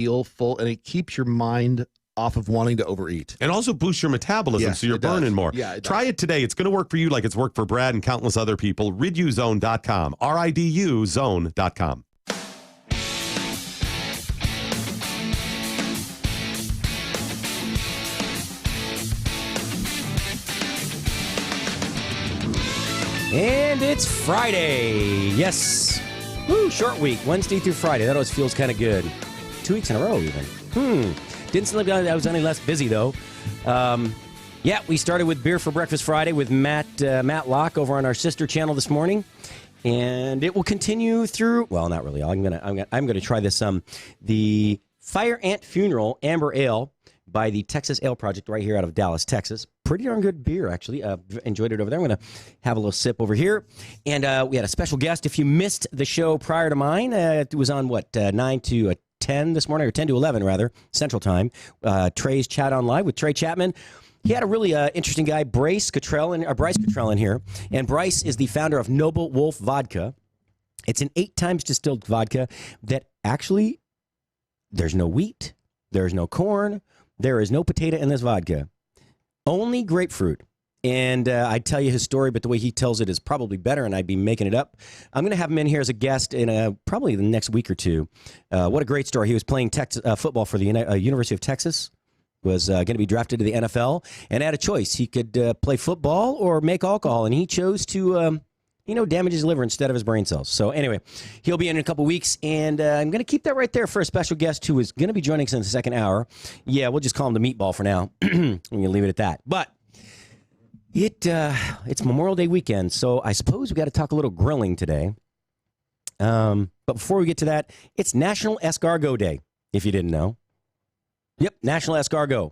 feel full, and it keeps your mind off of wanting to overeat. And also boosts your metabolism, Yes, so you're it does. burning more. Yeah, Try it today. It's going to work for you like it's worked for Brad and countless other people. RidUZone.com. RIDU zone.com. And it's Friday. Yes. Woo, short week. Wednesday through Friday. That always feels kind of good. 2 weeks in a row, even. Didn't sleep down. I was any less busy, though. Yeah, we started with Beer for Breakfast Friday with Matt Locke over on our sister channel this morning. And it will continue through, well, not really. I'm gonna try this, the Fire Ant Funeral Amber Ale by the Texas Ale Project right here out of Dallas, Texas. Pretty darn good beer, actually. Enjoyed it over there. I'm going to have a little sip over here. And we had a special guest. If you missed the show prior to mine, it was on, 9 to 10 this morning, or 10 to 11, rather, Central Time. Trey's Chat On Live with Trey Chapman. He had a really interesting guy, Bryce Cottrell in here. And Bryce is the founder of Noble Wolf Vodka. It's an 8 times distilled vodka that actually, there's no wheat, there's no corn, there is no potato in this vodka. Only grapefruit. And I'd tell you his story, but the way he tells it is probably better, and I'd be making it up. I'm going to have him in here as a guest in probably the next week or two. What a great story. He was playing football for the University of Texas, was going to be drafted to the NFL, and had a choice. He could play football or make alcohol, and he chose to damage his liver instead of his brain cells. So anyway, he'll be in a couple weeks, and I'm going to keep that right there for a special guest who is going to be joining us in the second hour. Yeah, we'll just call him the Meatball for now. We're going to leave it at that. But it's Memorial Day weekend, so I suppose we got to talk a little grilling today. But before we get to that, it's National Escargot Day, if you didn't know. Yep, National Escargot.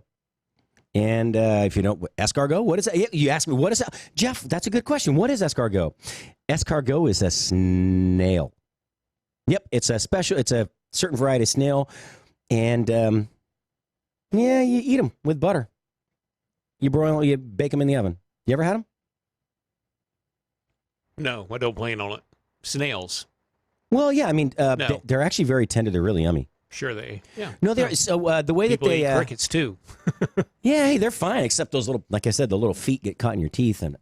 And if you don't, escargot, what is that? You asked me, what is that? Jeff, that's a good question. What is escargot? Escargot is a snail. Yep, it's a certain variety of snail. And, yeah, you eat them with butter. You bake them in the oven. You ever had them? No, I don't plan on it. Snails. Well, yeah, I mean, No. they're actually very tender. They're really yummy. Sure they. Yeah. No, they're so the way People that they eat crickets too. yeah, hey, they're fine, except those little, like I said, the little feet get caught in your teeth, and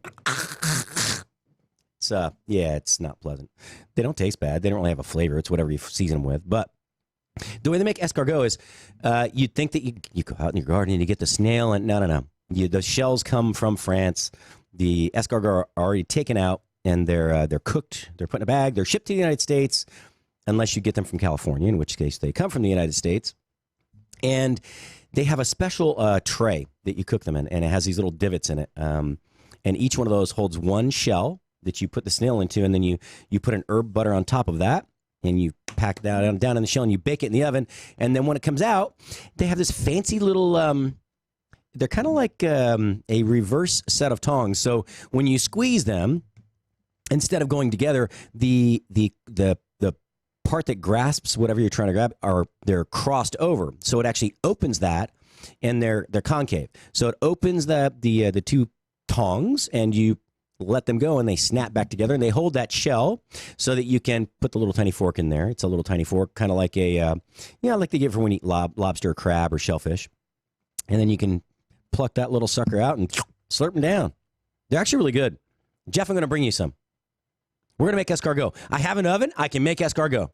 it's it's not pleasant. They don't taste bad. They don't really have a flavor. It's whatever you season them with. But the way they make escargot is, you'd think that you go out in your garden and you get the snail, and no. The shells come from France. The escargot are already taken out, and they're cooked. They're put in a bag. They're shipped to the United States. Unless you get them from California, in which case they come from the United States. And they have a special tray that you cook them in, and it has these little divots in it. And each one of those holds one shell that you put the snail into, and then you put an herb butter on top of that, and you pack that down in the shell, and you bake it in the oven. And then when it comes out, they have this fancy little, they're kind of like a reverse set of tongs. So when you squeeze them, instead of going together, the part that grasps whatever you're trying to grab they're crossed over, so it actually opens that, and they're concave, so it opens the two tongs, and you let them go, and they snap back together, and they hold that shell so that you can put the little tiny fork in there. It's a little tiny fork, kind of like like they give for when you eat lobster or crab or shellfish, and then you can pluck that little sucker out and slurp them down. They're actually really good. Jeff, I'm going to bring you some. We're going to make escargot. I have an oven. I can make escargot.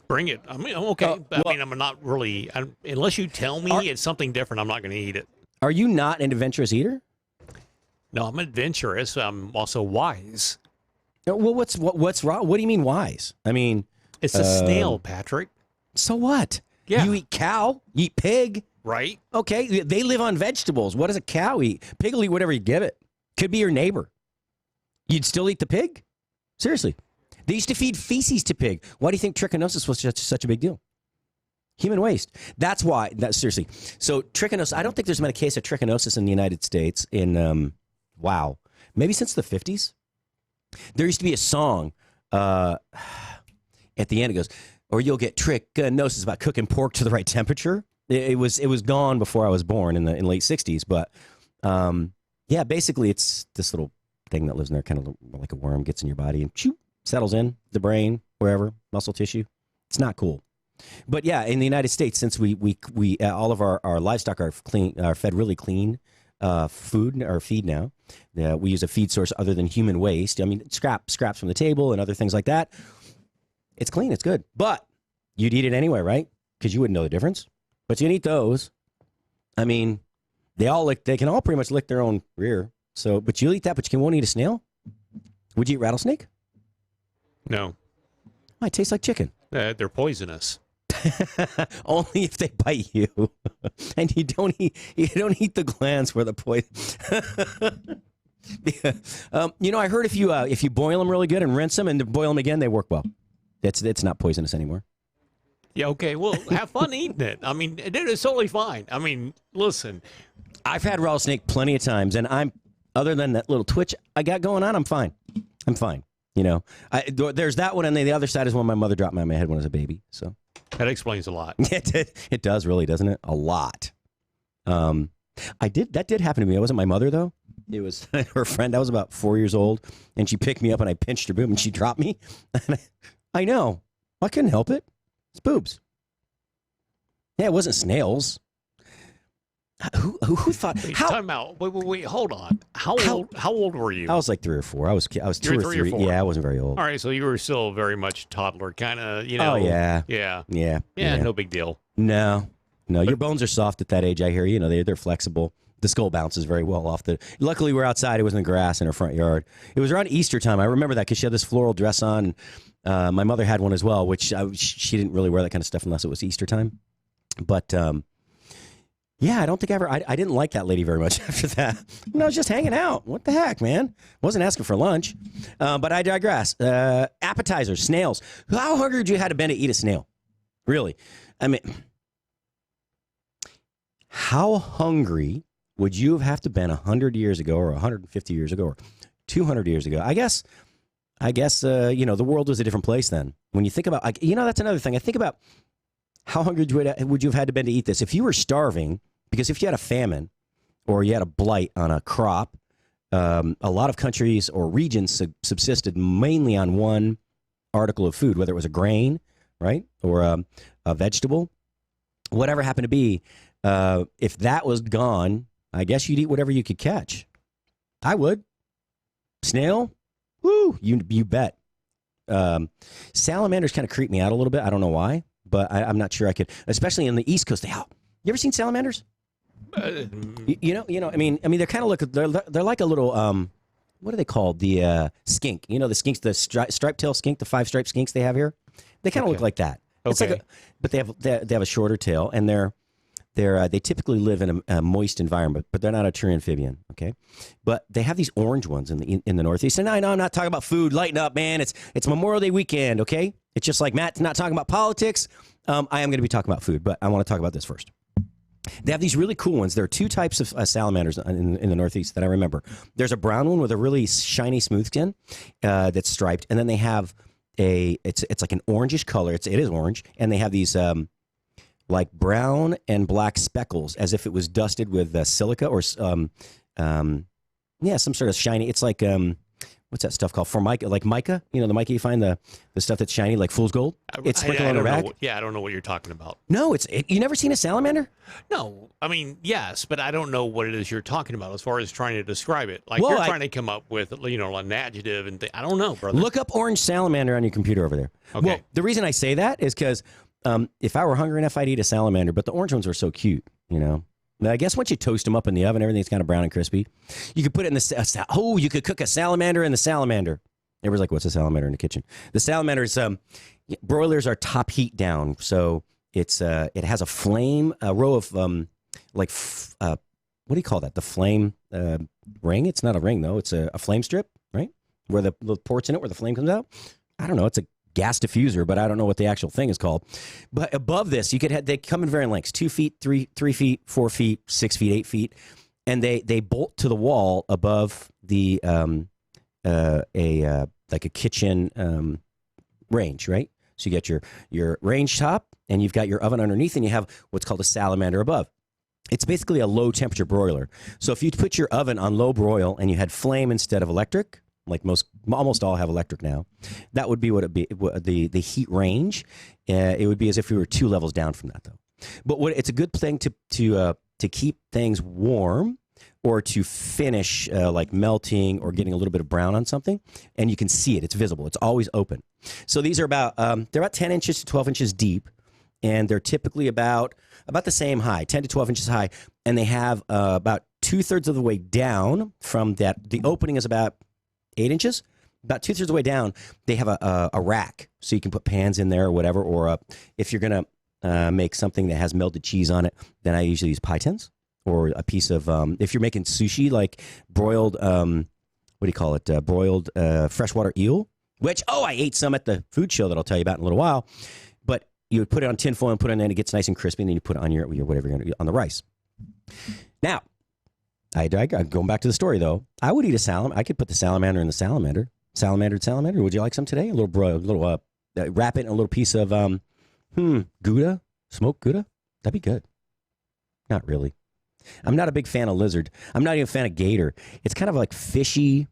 Bring it. I mean, I'm okay. I'm not really, unless you tell me it's something different, I'm not going to eat it. Are you not an adventurous eater? No, I'm adventurous. I'm also wise. Well, what's wrong? What do you mean wise? I mean, it's a snail, Patrick. So what? Yeah. You eat cow, you eat pig. Right. Okay, they live on vegetables. What does a cow eat? Pig will eat whatever you give it. Could be your neighbor. You'd still eat the pig? Seriously. They used to feed feces to pig. Why do you think trichinosis was such a big deal? Human waste. That's why. Seriously. So trichinosis, I don't think there's been a case of trichinosis in the United States in, maybe since the 50s. There used to be a song at the end. It goes, or you'll get trichinosis about cooking pork to the right temperature. It was gone before I was born in the late 60s. But, basically it's this little thing that lives in there, kind of like a worm, gets in your body and settles in the brain, wherever, muscle tissue. It's not cool. But yeah, in the United States, since we all of our livestock are fed really clean food or feed now. We use a feed source other than human waste. I mean, scraps from the table and other things like that. It's clean. It's good. But you'd eat it anyway, right? Because you wouldn't know the difference. But you can eat those. I mean, they can all pretty much lick their own rear. So, but you'll eat that, but you won't eat a snail? Would you eat rattlesnake? No. Oh, it tastes like chicken. They're poisonous. Only if they bite you, and you don't eat the glands where the poison. Yeah. I heard if you boil them really good and rinse them and boil them again, they work well. It's not poisonous anymore. Yeah. Okay. Well, have fun eating it. I mean, it's totally fine. I mean, listen. I've had rattlesnake plenty of times, and other than that little twitch I got going on, I'm fine. I'm fine. There's that one, and then the other side is one my mother dropped my head when I was a baby. So that explains a lot. It does, really, doesn't it? A lot. That did happen to me. It wasn't my mother, though. It was her friend. I was about 4 years old, and she picked me up, and I pinched her boob, and she dropped me. And I know. I couldn't help it. It's boobs. Yeah, it wasn't snails. Who thought? Time out. Wait. Hold on. How old were you? I was like 3 or 4. I was 2 or 3. 4. Yeah, I wasn't very old. All right, so you were still very much toddler, kind of. Oh yeah. Yeah. No big deal. No. Your bones are soft at that age. I hear you. They're flexible. The skull bounces very well off the. Luckily, we're outside. It was in the grass in her front yard. It was around Easter time. I remember that because she had this floral dress on. My mother had one as well, which she didn't really wear that kind of stuff unless it was Easter time. But yeah, I don't think I didn't like that lady very much after that. I was just hanging out. What the heck, man? Wasn't asking for lunch. But I digress. Appetizers, snails. How hungry would you have been to eat a snail? Really? I mean, how hungry would you have to been 100 years ago or 150 years ago or 200 years ago? I guess, the world was a different place then. When you think about, that's another thing. I think about how hungry would you have had to been to eat this? If you were starving, because if you had a famine or you had a blight on a crop, a lot of countries or regions subsisted mainly on one article of food, whether it was a grain, right, or a vegetable, whatever happened to be. If that was gone, I guess you'd eat whatever you could catch. I would. Snail? Woo! You bet. Salamanders kind of creep me out a little bit. I don't know why, but I'm not sure I could. Especially in the East Coast. You ever seen salamanders? I mean, they're kind of they're like a little what are they called? The skink. The skinks, the striped tail skink, the 5-striped skinks they have here. They kind of look like that. It's like but they have a shorter tail, and they typically live in a moist environment, but they're not a true amphibian. Okay, but they have these orange ones in the Northeast. And I know I'm not talking about food. Lighten up, man. It's Memorial Day weekend. Okay, it's just like Matt's not talking about politics. I am going to be talking about food, but I want to talk about this first. They have these really cool ones. There are 2 types of salamanders in the Northeast that I remember. There's a brown one with a really shiny, smooth skin that's striped, and then they have it's like an orangish color. It is orange, and they have these like brown and black speckles, as if it was dusted with silica or some sort of shiny. It's like what's that stuff called? Formica, like mica. The mica you find the stuff that's shiny, like fool's gold. It's sprinkled on a rag. I don't know what you're talking about. No, you never seen a salamander? No, I mean yes, but I don't know what it is you're talking about as far as trying to describe it. Like you're trying to come up with an adjective and I don't know, brother. Look up orange salamander on your computer over there. Okay. Well, the reason I say that is because if I were hungry enough, I'd eat a salamander. But the orange ones are so cute, Now, I guess once you toast them up in the oven, everything's kind of brown and crispy. You could put it in you could cook a salamander in the salamander. Everyone's like, what's a salamander in the kitchen? The salamander is, broilers are top heat down. So it has a flame, a row of, what do you call that? The flame ring? It's not a ring, though. It's a flame strip, right? Where the port's in it, where the flame comes out. I don't know. It's a gas diffuser, but I don't know what the actual thing is called. But above this, they come in varying lengths: 2 feet, 3 feet, 4 feet, 6 feet, 8 feet, and they bolt to the wall above the like a kitchen range, right? So you get your range top, and you've got your oven underneath, and you have what's called a salamander above. It's basically a low temperature broiler. So if you put your oven on low broil and you had flame instead of electric, like almost all have electric now. That would be what it'd be. The heat range, it would be as if we were 2 levels down from that, though. But it's a good thing to keep things warm, or to finish like melting or getting a little bit of brown on something, and you can see it. It's visible. It's always open. So these are about 10 inches to 12 inches deep, and they're typically about the same high, 10 to 12 inches high, and they have about 2/3 of the way down from that. The opening is about 8 inches. About 2/3 of the way down, they have a rack, so you can put pans in there or whatever. Or if you're gonna make something that has melted cheese on it, then I usually use pie tins, or a piece of if you're making sushi, like broiled what do you call it? Broiled freshwater eel, which I ate some at the food show that I'll tell you about in a little while. But you would put it on tin foil and put it in, and it gets nice and crispy, and then you put it on your whatever you're gonna on the rice. Now, going back to the story though, I would eat a salamander. I could put the salamander in the salamander. Salamander. Would you like some today? A little wrap it in a little piece of Gouda, smoked Gouda. That'd be good. Not really. I'm not a big fan of lizard. I'm not even a fan of gator. It's kind of like fishy,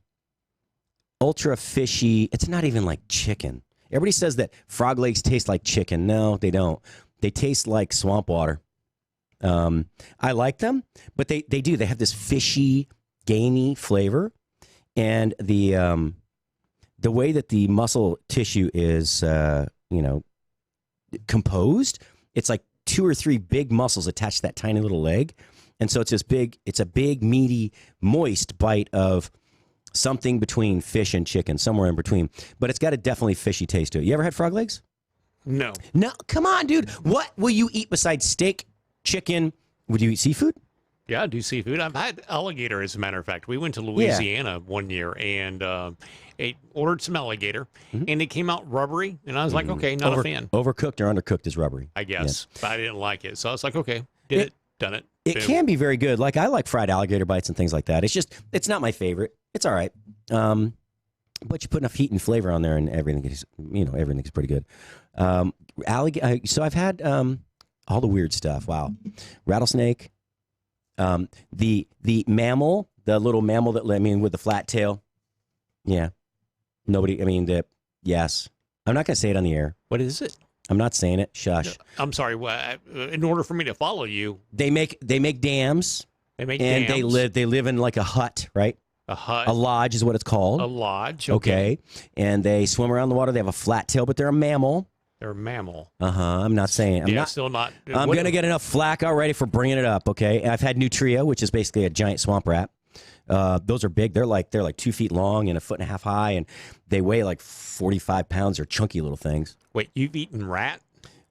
ultra fishy. It's not even like chicken. Everybody says that frog legs taste like chicken. No, they don't. They taste like swamp water. I like them, but they do. They have this fishy, gamey flavor, and the way that the muscle tissue is, composed, it's like 2 or 3 big muscles attached to that tiny little leg, and so it's a big, meaty, moist bite of something between fish and chicken, somewhere in between. But it's got a definitely fishy taste to it. You ever had frog legs? No. No, come on, dude. What will you eat besides steak? Chicken? Would you eat seafood? Yeah, I do seafood. I've had alligator, as a matter of fact. We went to Louisiana one year and ordered some alligator, and it came out rubbery, and I was like, okay, not a fan. Overcooked or undercooked is rubbery, I guess, but I didn't like it. So I was like, okay, done it. It can be very good. Like, I like fried alligator bites and things like that. It's not my favorite. It's all right. But you put enough heat and flavor on there, and everything's pretty good. So I've had all the weird stuff. Wow. Rattlesnake. The mammal, the little mammal with the flat tail. Yeah. Yes. I'm not going to say it on the air. What is it? I'm not saying it. Shush. I'm sorry. In order for me to follow you, they make dams. They make and dams. they live in like a hut, right? A hut. A lodge is what it's called. A lodge. Okay. And they swim around the water. They have a flat tail, but they're a mammal. They're a mammal. I'm not saying. Still not. I'm going to get enough flack already for bringing it up. Okay. And I've had nutria, which is basically a giant swamp rat. Those are big. They're like 2 feet long and 1.5 feet high, and they weigh like 45 pounds. They're chunky little things. Wait, you've eaten rat?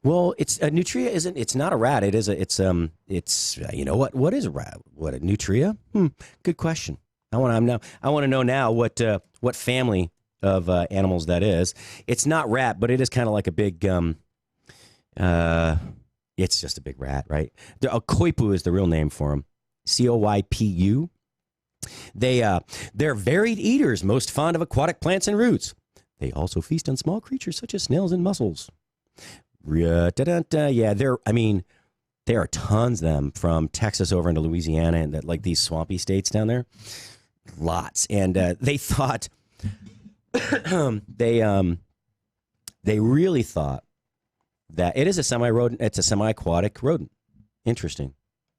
Well, it's a nutria. It's not a rat. What is a rat? What, a nutria? Good question. I want to know now what family of animals that is. It's not rat, but it is kind of like a big. It's just a big rat, right? A koipu is the real name for them. Coypu. They're varied eaters, most fond of aquatic plants and roots. They also feast on small creatures such as snails and mussels. Yeah, there are tons of them from Texas over into Louisiana and like these swampy states down there. Lots. And they thought they really thought that it is a semi-rodent. It's a semi-aquatic rodent. Interesting.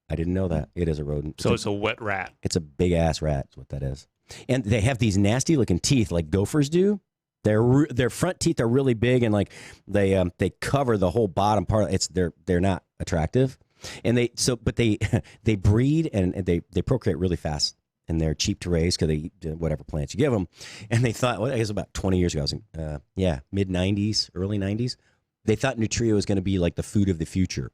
I didn't know that. It is a rodent. So it's a wet rat. It's a big ass rat. Is what that is. And they have these nasty looking teeth like gophers do. Their front teeth are really big, and like they cover the whole bottom part. They're not attractive, and they breed and they procreate really fast, and they're cheap to raise because they eat whatever plants you give them. And they thought, I guess about 20 years ago, I was in mid 90s, early 90s. They thought nutria was going to be like the food of the future.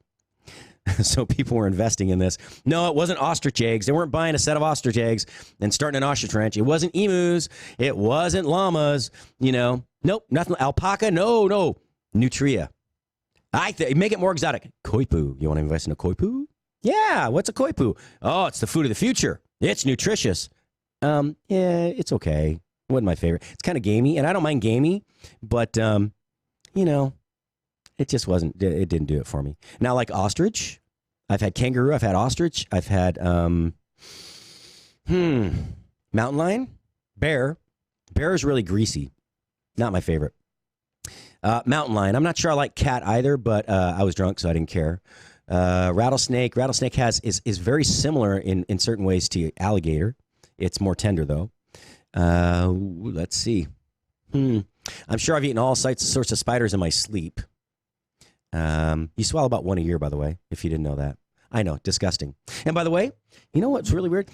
So people were investing in this. No, it wasn't ostrich eggs. They weren't buying a set of ostrich eggs and starting an ostrich ranch. It wasn't emus. It wasn't llamas. Nope, nothing. Alpaca. No. Nutria. Make it more exotic. Koipu. You want to invest in a koipu? Yeah. What's a koipu? Oh, it's the food of the future. It's nutritious. Yeah, it's okay. Wasn't my favorite. It's kind of gamey, and I don't mind gamey, but it just wasn't. It didn't do it for me. Now, like ostrich, I've had kangaroo. I've had ostrich. I've had mountain lion, bear, Bear is really greasy. Not my favorite. Mountain lion. I'm not sure I like cat either, but I was drunk, so I didn't care. Rattlesnake. Rattlesnake is very similar in certain ways to alligator. It's more tender, though. Let's see. I'm sure I've eaten all sorts of spiders in my sleep. You swallow about one a year, by the way, if you didn't know that. I know, disgusting. And by the way, you know what's really weird?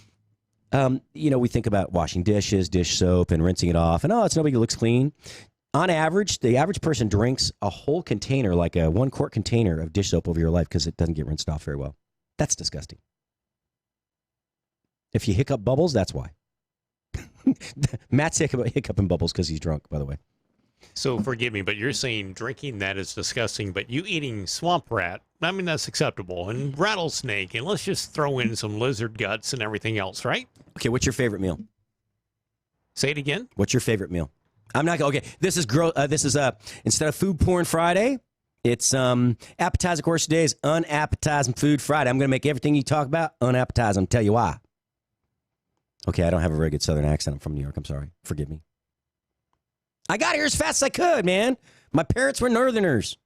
We think about washing dishes, dish soap, and rinsing it off, and it's nobody looks clean. On average, the average person drinks a whole container, like a 1-quart container of dish soap over your life because it doesn't get rinsed off very well. That's disgusting. If you hiccup bubbles, that's why. Matt's hiccuping bubbles because he's drunk, by the way. So forgive me, but you're saying drinking that is disgusting, but you eating swamp rat, I mean, that's acceptable. And rattlesnake, and let's just throw in some lizard guts and everything else, right? Okay, what's your favorite meal? Say it again. What's your favorite meal? I'm not okay. This is instead of food porn Friday, it's appetizer course today is unappetizing food Friday. I'm going to make everything you talk about unappetizing. I'll tell you why. Okay, I don't have a very good Southern accent. I'm from New York. I'm sorry. Forgive me. I got here as fast as I could, man. My parents were Northerners.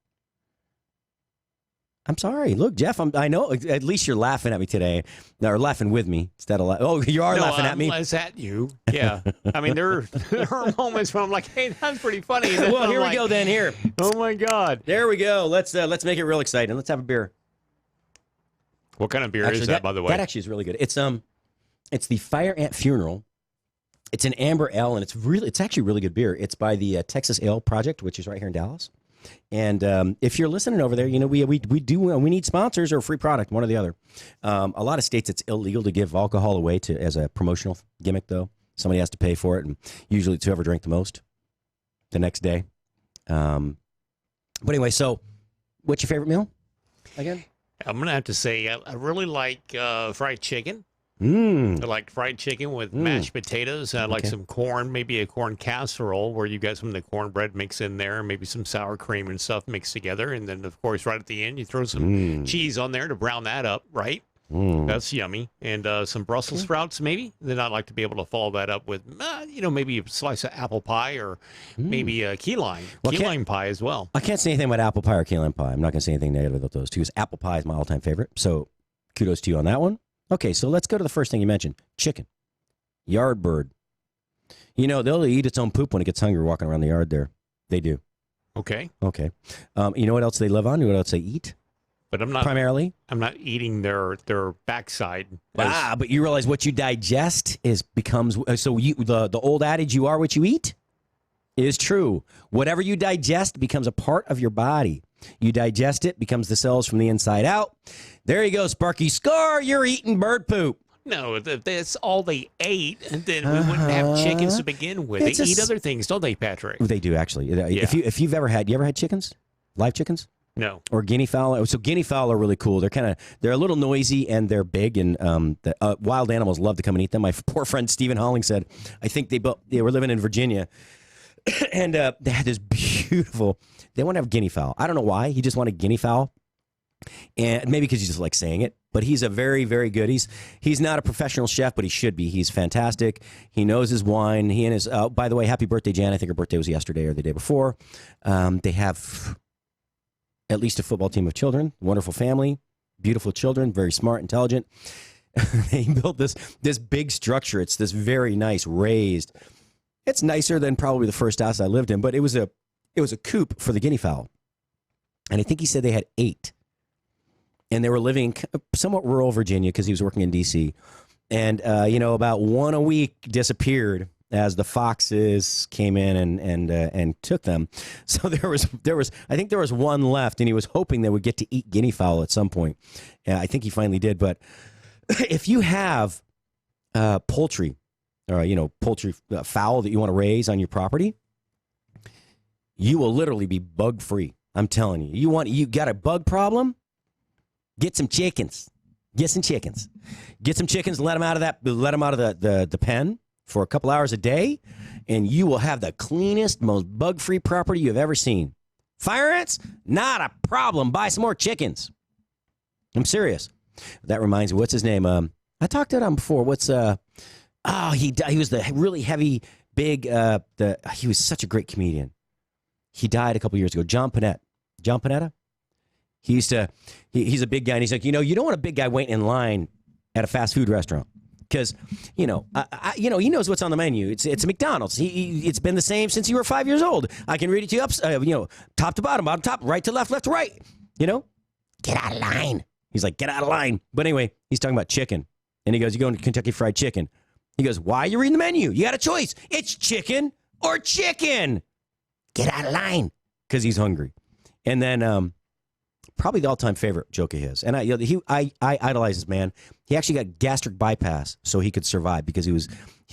I'm sorry. Look, Jeff, I know at least you're laughing at me today, or laughing with me instead of you are laughing at me. No, I'm at you. Yeah. I mean, there are moments when I'm like, hey, that's pretty funny. Well, here we go then. Here. Oh my God. There we go. Let's make it real exciting. Let's have a beer. What kind of beer is that, by the way? That actually is really good. It's the Fire Ant Funeral. It's an amber ale, and it's actually really good beer. It's by the Texas Ale Project, which is right here in Dallas. And if you're listening over there, we need sponsors or a free product, one or the other. A lot of states it's illegal to give alcohol away as a promotional gimmick, though. Somebody has to pay for it, and usually it's whoever drank the most the next day. But anyway, so what's your favorite meal again? I'm gonna have to say I really like fried chicken. I like fried chicken with mashed potatoes. I like some corn, maybe a corn casserole where you got some of the cornbread mixed in there, maybe some sour cream and stuff mixed together. And then, of course, right at the end, you throw some cheese on there to brown that up, right? That's yummy. And some Brussels sprouts, maybe. Then I'd like to be able to follow that up with, maybe a slice of apple pie or maybe a key lime pie as well. I can't say anything about apple pie or key lime pie. I'm not going to say anything negative about those two because apple pie is my all-time favorite. So kudos to you on that one. Okay, so let's go to the first thing you mentioned, chicken, yard bird. They'll eat its own poop when it gets hungry walking around the yard there. They do. Okay. You know what else they live on? You know what else they eat? But I'm not primarily. I'm not eating their backside. But you realize what you digest becomes so the old adage "you are what you eat" is true. Whatever you digest becomes a part of your body. You digest it, becomes the cells from the inside out. There you go, Sparky. Score, you're eating bird poop. No, that's all they ate, and then we wouldn't have chickens to begin with. They eat other things, don't they, Patrick? They do, actually. Yeah. If you've ever had chickens? Live chickens? No. Or guinea fowl? So guinea fowl are really cool. They're a little noisy, and they're big, and the wild animals love to come and eat them. My poor friend Stephen Holling said, I think they were living in Virginia, and they had this beautiful... They want to have guinea fowl. I don't know why. He just wanted guinea fowl. And maybe because he just likes saying it. But he's a very, very good. He's not a professional chef, but he should be. He's fantastic. He knows his wine. He and his... by the way, happy birthday, Jan. I think her birthday was yesterday or the day before. They have at least a football team of children. Wonderful family. Beautiful children. Very smart, intelligent. They built this big structure. It's this very nice raised... It's nicer than probably the first house I lived in, but it was a coop for the guinea fowl. And I think he said they had 8. And they were living somewhat rural Virginia because he was working in D.C. And, about one a week disappeared as the foxes came in and took them. So there was I think there was one left, and he was hoping they would get to eat guinea fowl at some point. I think he finally did. But if you have poultry, or, poultry fowl that you want to raise on your property, you will literally be bug free. I'm telling you. You got a bug problem? Get some chickens. Get some chickens. Let them out of the pen for a couple hours a day, and you will have the cleanest, most bug free property you've ever seen. Fire ants? Not a problem. Buy some more chickens. I'm serious. That reminds me. What's his name? I talked to him before. What's he was the really heavy big, he was such a great comedian. He died a couple years ago. John Panetta. John Panetta? He's a big guy, and he's like, you don't want a big guy waiting in line at a fast food restaurant. Because, he knows what's on the menu. It's a McDonald's. It's been the same since you were 5 years old. I can read it to you top to bottom, bottom, top, right to left, left to right. Get out of line. He's like, get out of line. But anyway, he's talking about chicken. And he goes, you going to Kentucky Fried Chicken. He goes, why are you reading the menu? You got a choice. It's chicken or chicken. Get out of line. Because he's hungry. And then probably the all-time favorite joke of his. And I idolize this man. He actually got gastric bypass so he could survive because he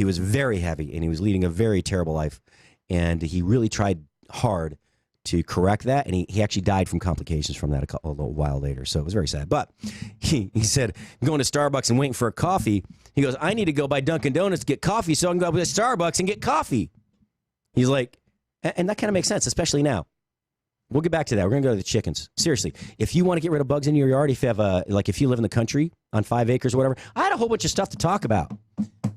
was very heavy and he was leading a very terrible life. And he really tried hard to correct that. And he actually died from complications from that a little while later. So it was very sad. But he said, going to Starbucks and waiting for a coffee. He goes, I need to go by Dunkin' Donuts to get coffee so I can go to Starbucks and get coffee. He's like, and that kind of makes sense, especially now. We'll get back to that. We're going to go to the chickens. Seriously, if you want to get rid of bugs in your yard, if you have if you live in the country on 5 acres or whatever, I had a whole bunch of stuff to talk about.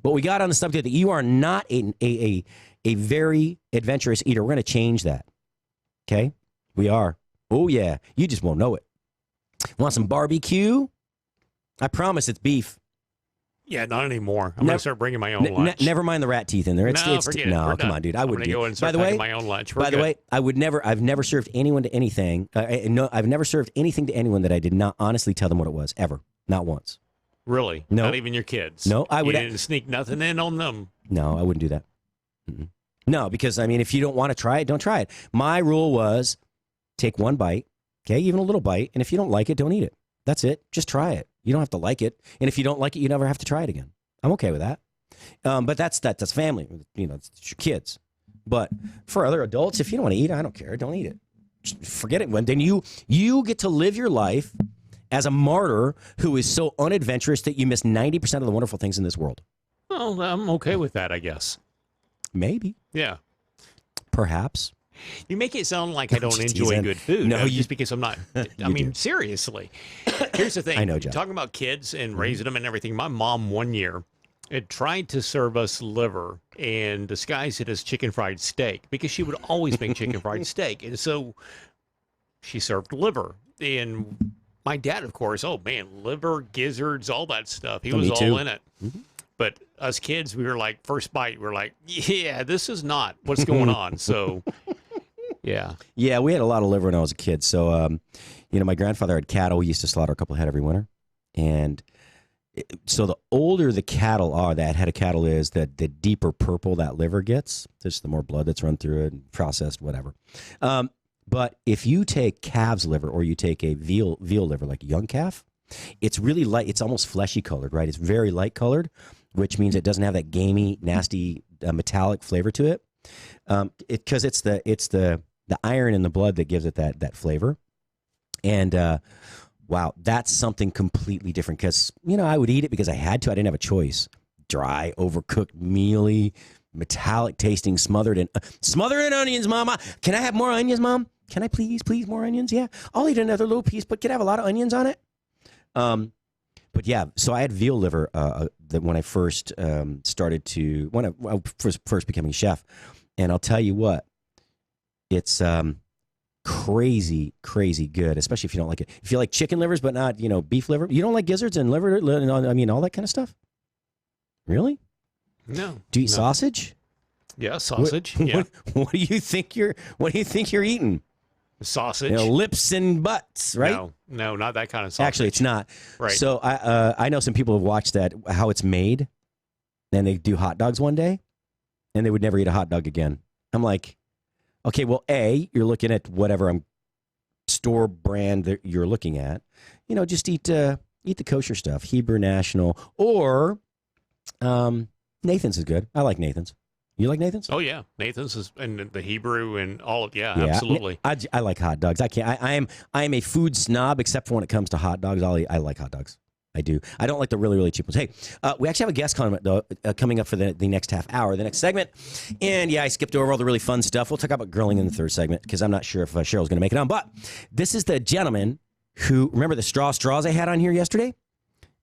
But we got on the subject that you are not a very adventurous eater. We're going to change that. Okay? We are. Oh, yeah. You just won't know it. Want some barbecue? I promise it's beef. Yeah, not anymore. I'm going to start bringing my own lunch. Never mind the rat teeth in there. Forget it. No, come on, dude. I wouldn't go and start packing my own lunch. By the way, I've never served anyone to anything. No, I've never served anything to anyone that I did not honestly tell them what it was, ever. Not once. Really? No. Not even your kids? No, I would. You didn't sneak nothing in on them? No, I wouldn't do that. Mm-mm. No, because, if you don't want to try it, don't try it. My rule was take one bite, okay, even a little bite, and if you don't like it, don't eat it. That's it. Just try it. You don't have to like it. And if you don't like it, you never have to try it again. I'm okay with that. But that's family. It's your kids. But for other adults, if you don't want to eat it, I don't care. Don't eat it. Just forget it. Then you get to live your life as a martyr who is so unadventurous that you miss 90% of the wonderful things in this world. Well, I'm okay with that, I guess. Maybe. Yeah. Perhaps. You make it sound like I don't enjoy good food. No, just because I'm not. Seriously. Here's the thing. I know, John. Talking about kids and raising them and everything. My mom one year had tried to serve us liver and disguised it as chicken fried steak because she would always make chicken fried steak. And so she served liver. And my dad, of course, oh man, liver, gizzards, all that stuff. He was all in it. Mm-hmm. But us kids, we were like, first bite, we were like, yeah, this is not what's going on. So, yeah. Yeah, we had a lot of liver when I was a kid. So, my grandfather had cattle. We used to slaughter a couple head every winter. And so the older the cattle are, that head of cattle is, the deeper purple that liver gets. Just the more blood that's run through it and processed, whatever. But if you take calf's liver or you take a veal liver, like a young calf, it's really light. It's almost fleshy colored, right? It's very light colored, which means it doesn't have that gamey, nasty, metallic flavor to it. Because it's the iron in the blood that gives it that flavor. And wow, that's something completely different. Because I would eat it because I had to. I didn't have a choice. Dry, overcooked, mealy, metallic tasting, smothered in onions, Mama. Can I have more onions, Mom? Can I please more onions? Yeah, I'll eat another little piece, but can I have a lot of onions on it? But yeah, so I had veal liver when I first when I first becoming a chef, and I'll tell you what, it's crazy good, especially if you don't like it. If you like chicken livers, but not beef liver, you don't like gizzards and liver, all that kind of stuff. Really? No. Do you eat sausage? Yeah, sausage. What do you think you're eating? Sausage. Lips and butts, right? No, not that kind of sausage. Actually, it's not. Right. So I know some people have watched that, how it's made, and they do hot dogs one day, and they would never eat a hot dog again. I'm like, okay, well, A, you're looking at whatever store brand that you're looking at. Just eat the kosher stuff, Hebrew National, or Nathan's is good. I like Nathan's. You like Nathan's? Oh yeah, Nathan's is, and the Hebrew and all. Yeah, absolutely. I like hot dogs. I can't. I am a food snob, except for when it comes to hot dogs. I like hot dogs. I do. I don't like the really cheap ones. Hey, we actually have a guest coming up for the next half hour, the next segment. And yeah, I skipped over all the really fun stuff. We'll talk about grilling in the third segment because I'm not sure if Cheryl's going to make it on. But this is the gentleman who, remember the straws I had on here yesterday?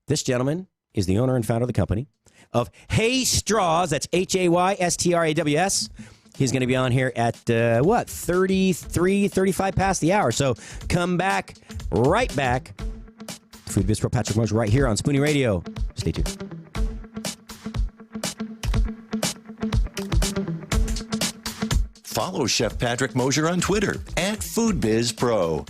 This gentleman is the owner and founder of the company of Hay Straws. That's Haystraws. He's going to be on here at, 35 past the hour. So come back, right back. Food Biz Pro Patrick Mosher right here on Spoony Radio. Stay tuned. Follow Chef Patrick Mosher on Twitter at Food Biz Pro.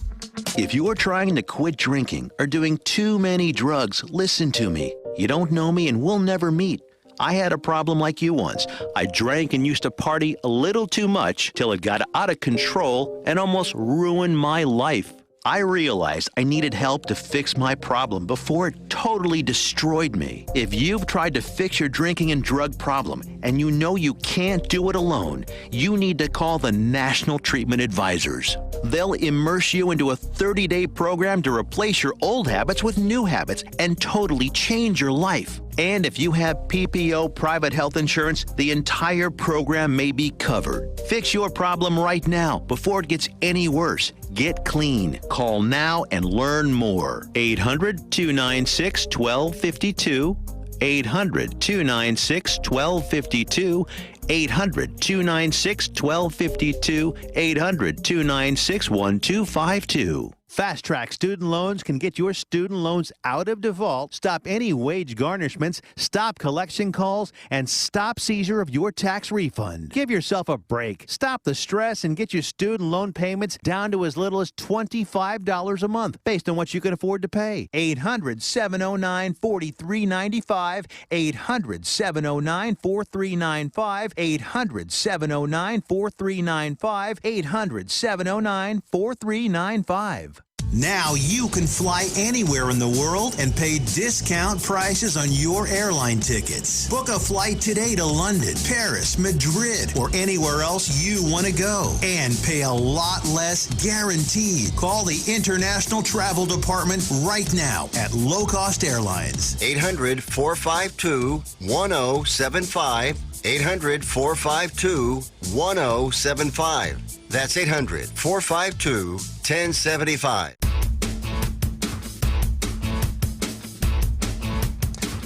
If you're trying to quit drinking or doing too many drugs, listen to me. You don't know me and we'll never meet. I had a problem like you once. I drank and used to party a little too much till it got out of control and almost ruined my life. I realized I needed help to fix my problem before it totally destroyed me. If you've tried to fix your drinking and drug problem and you know you can't do it alone, you need to call the National Treatment Advisors. They'll immerse you into a 30-day program to replace your old habits with new habits and totally change your life. And if you have PPO private health insurance, the entire program may be covered. Fix your problem right now before it gets any worse. Get clean. Call now and learn more. 800-296-1252. 800-296-1252. 800-296-1252. 800-296-1252. Fast Track Student Loans can get your student loans out of default, stop any wage garnishments, stop collection calls, and stop seizure of your tax refund. Give yourself a break. Stop the stress and get your student loan payments down to as little as $25 a month based on what you can afford to pay. 800-709-4395. 800-709-4395. 800-709-4395. 800-709-4395. Now you can fly anywhere in the world and pay discount prices on your airline tickets. Book a flight today to London, Paris, Madrid, or anywhere else you want to go. And pay a lot less guaranteed. Call the International Travel Department right now at Low Cost Airlines. 800-452-1075. 800-452-1075. That's 800-452-1075.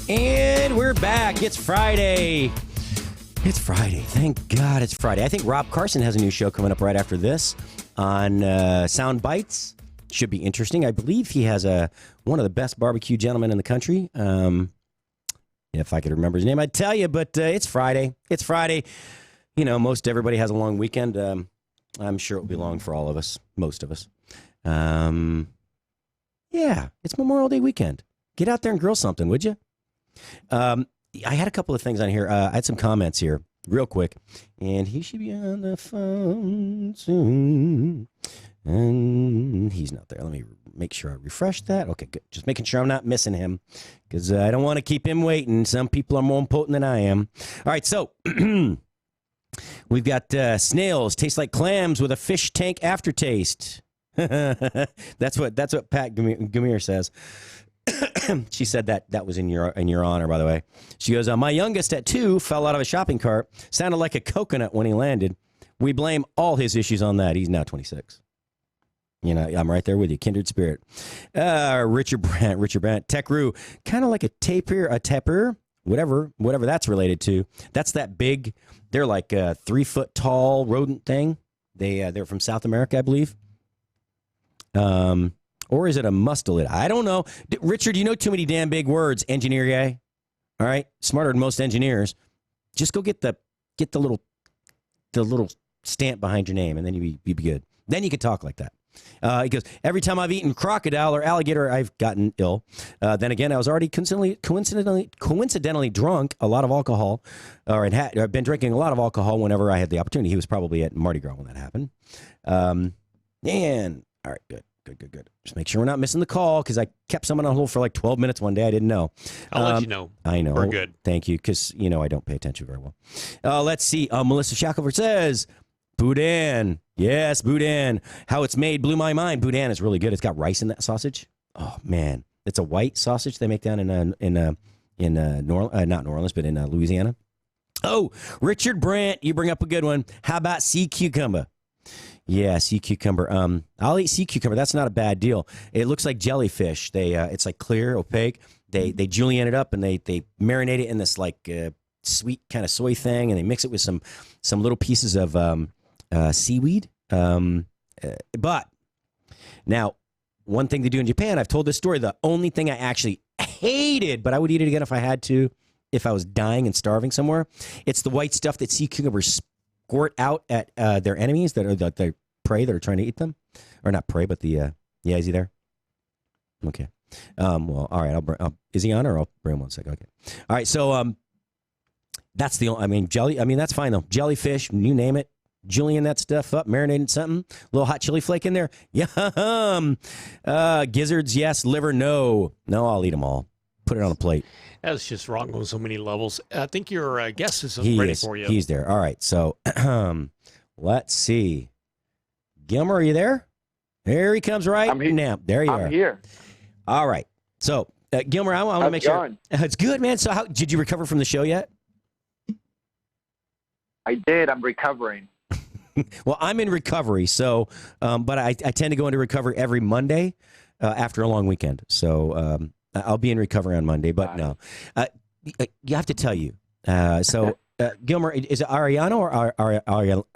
And we're back. It's Friday. It's Friday. Thank God it's Friday. I think Rob Carson has a new show coming up right after this on Sound Bites. Should be interesting. I believe he has one of the best barbecue gentlemen in the country. If I could remember his name, I'd tell you, but it's Friday. It's Friday. You know, most everybody has a long weekend. I'm sure it will be long for all of us, most of us. Yeah, it's Memorial Day weekend. Get out there and grill something, would you? I had a couple of things on here. I had some comments here, real quick. And he should be on the phone soon. And he's not there. Let me make sure I refresh that. Okay, good. Just making sure I'm not missing him because I don't want to keep him waiting. Some people are more important than I am. All right, so we've got snails taste like clams with a fish tank aftertaste. That's what Pat Gamir says. She said that was in your honor, by the way. She goes, my youngest at 2 fell out of a shopping cart, sounded like a coconut when he landed. We blame all his issues on that. He's now 26. You know, I'm right there with you. Kindred spirit. Richard Brandt, Tech-Roo, kind of like a tapir, whatever that's related to. That's that big, they're like a 3-foot tall rodent thing. They're from South America, I believe. Or is it a mustelid? I don't know. Richard, you know too many damn big words, engineer guy. All right, smarter than most engineers. Just go get the little stamp behind your name, and then you'd be good. Then you can talk like that. He goes, every time I've eaten crocodile or alligator, I've gotten ill. Then again, I was already coincidentally drunk a lot of alcohol, or I've been drinking a lot of alcohol whenever I had the opportunity. He was probably at Mardi Gras when that happened. And all right, good. Just make sure we're not missing the call because I kept someone on hold for like 12 minutes one day. I didn't know. I'll let you know. I know. We're good. Thank you because, I don't pay attention very well. Let's see. Melissa Shackelford says, Boudin. Yes, Boudin. How it's made blew my mind. Boudin is really good. It's got rice in that sausage. Oh, man. It's a white sausage they make down in not New Orleans, but in Louisiana. Oh, Richard Brandt, you bring up a good one. How about sea cucumber? Yeah, sea cucumber. I'll eat sea cucumber. That's not a bad deal. It looks like jellyfish. It's like clear, opaque. They julienne it up and they marinate it in this like sweet kind of soy thing, and they mix it with some little pieces of seaweed. But now, one thing they do in Japan, I've told this story. The only thing I actually hated, but I would eat it again if I had to, if I was dying and starving somewhere, it's the white stuff that sea cucumbers squirt out at their enemies that are the prey that are trying to eat them, or not prey, but the yeah, is he there? Okay. Well, all right. Is he on, or I'll bring him 1 second? Okay. All right. So that's the only. I mean, jelly. I mean, that's fine though. Jellyfish, you name it. Julienne that stuff up, marinating something, a little hot chili flake in there. Yum. Gizzards, yes. Liver, no. No, I'll eat them all. Put it on a plate. That's just wrong on so many levels. I think your guest is He ready is. for you. He's there. All right. So let's see. Gilmer, are you there? There he comes right now. There you are. I'm here. All right. So, Gilmer, I want to make sure. It's good, man. So, how did you recover from the show yet? I did. I'm recovering. Well, I'm in recovery, so but I tend to go into recovery every Monday after a long weekend. So I'll be in recovery on Monday, but no. You have to tell you. So Gilmer, is it Ariano or Ariano?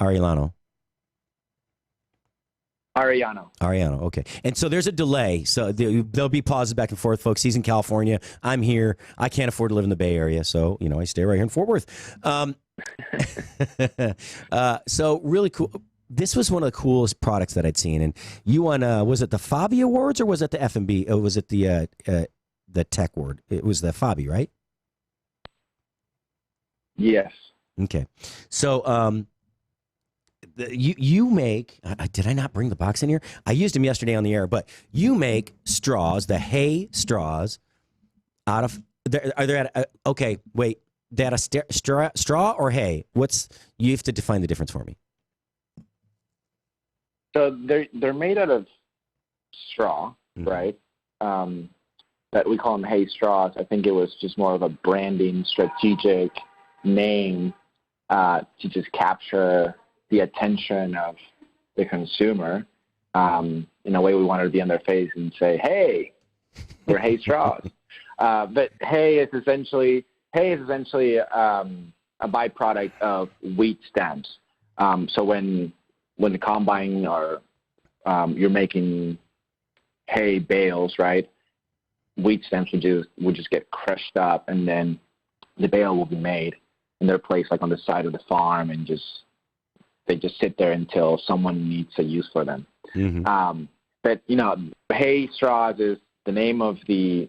Ariano, okay. And so there's a delay. So there'll be pauses back and forth, folks. He's in California. I'm here. I can't afford to live in the Bay Area, so I stay right here in Fort Worth. So really cool. This was one of the coolest products that I'd seen. And you won, was it the Fabi Awards or was it the F&B? Or was it the tech word? It was the Fabi, right? Yes. Okay. So you make, did I not bring the box in here? I used them yesterday on the air, but you make straws, the hay straws out of, are there, okay, wait. That a straw or hay? You have to define the difference for me. So they're made out of straw, right? That we call them hay straws. I think it was just more of a branding strategic name to just capture the attention of the consumer. In a way, we wanted to be on their face and say, "Hey, we're hay straws." But hay is essentially a byproduct of wheat stems. So when the combine or you're making hay bales, right? Wheat stems would just get crushed up, and then the bale will be made, and they're placed like on the side of the farm, and they just sit there until someone needs a use for them. Mm-hmm. But hay straws is the name of the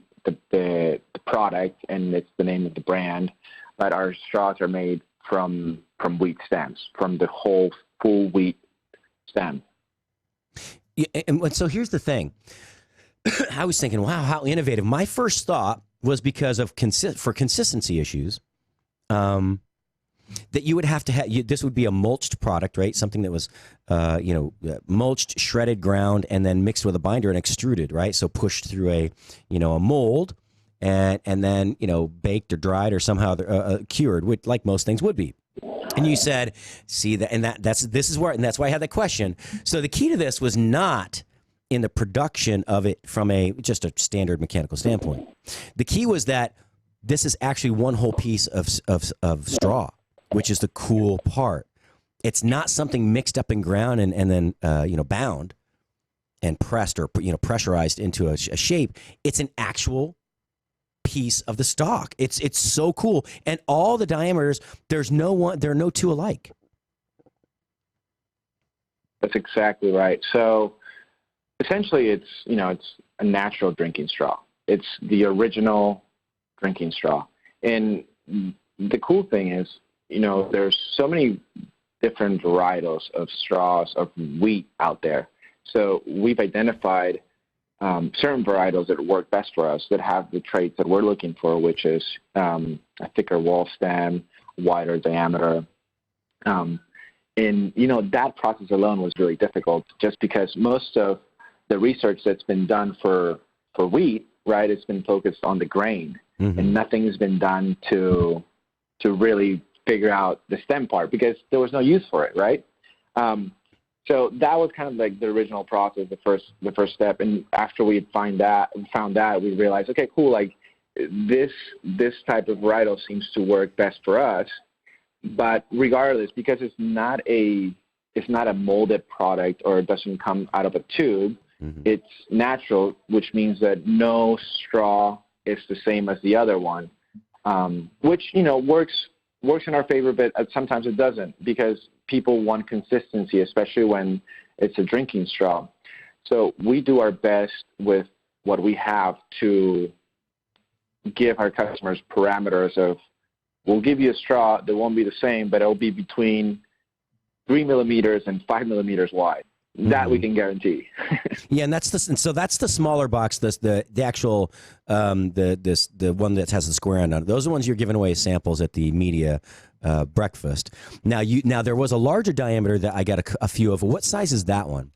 product, and it's the name of the brand, but our straws are made from wheat stems, from the whole full wheat stem. Yeah, and so here's the thing. I was thinking, wow, how innovative. My first thought was because of consistency issues, that you would have to have, this would be a mulched product, right? Something that was, mulched, shredded, ground, and then mixed with a binder and extruded, right? So pushed through a mold and then, baked or dried or somehow cured, which, like most things would be. And you said, see that, and that's why I had that question. So the key to this was not in the production of it from just a standard mechanical standpoint. The key was that this is actually one whole piece of straw, which is the cool part. It's not something mixed up and ground and then bound and pressed or pressurized into a shape. It's an actual piece of the stalk. It's so cool, and all the diameters. There are no two alike. That's exactly right. So essentially, it's a natural drinking straw. It's the original drinking straw, and the cool thing is, there's so many different varietals of straws of wheat out there. So we've identified certain varietals that work best for us, that have the traits that we're looking for, which is a thicker wall stem, wider diameter. And that process alone was really difficult, just because most of the research that's been done for wheat, right, it's been focused on the grain, and nothing's been done to really figure out the stem part, because there was no use for it, right? So that was kind of like the original process, the first step. And after we found that, we realized, okay, cool, like this type of varietal seems to work best for us. But regardless, because it's not a molded product or it doesn't come out of a tube, it's natural, which means that no straw is the same as the other one, which, works in our favor, but sometimes it doesn't, because people want consistency, especially when it's a drinking straw. So we do our best with what we have to give our customers parameters of, we'll give you a straw that won't be the same, but it'll be between 3 millimeters and 5 millimeters wide. That we can guarantee. Yeah, and that's the smaller box. The actual the one that has the square end on it. Those are the ones you're giving away as samples at the media breakfast. Now there was a larger diameter that I got a few of. What size is that one?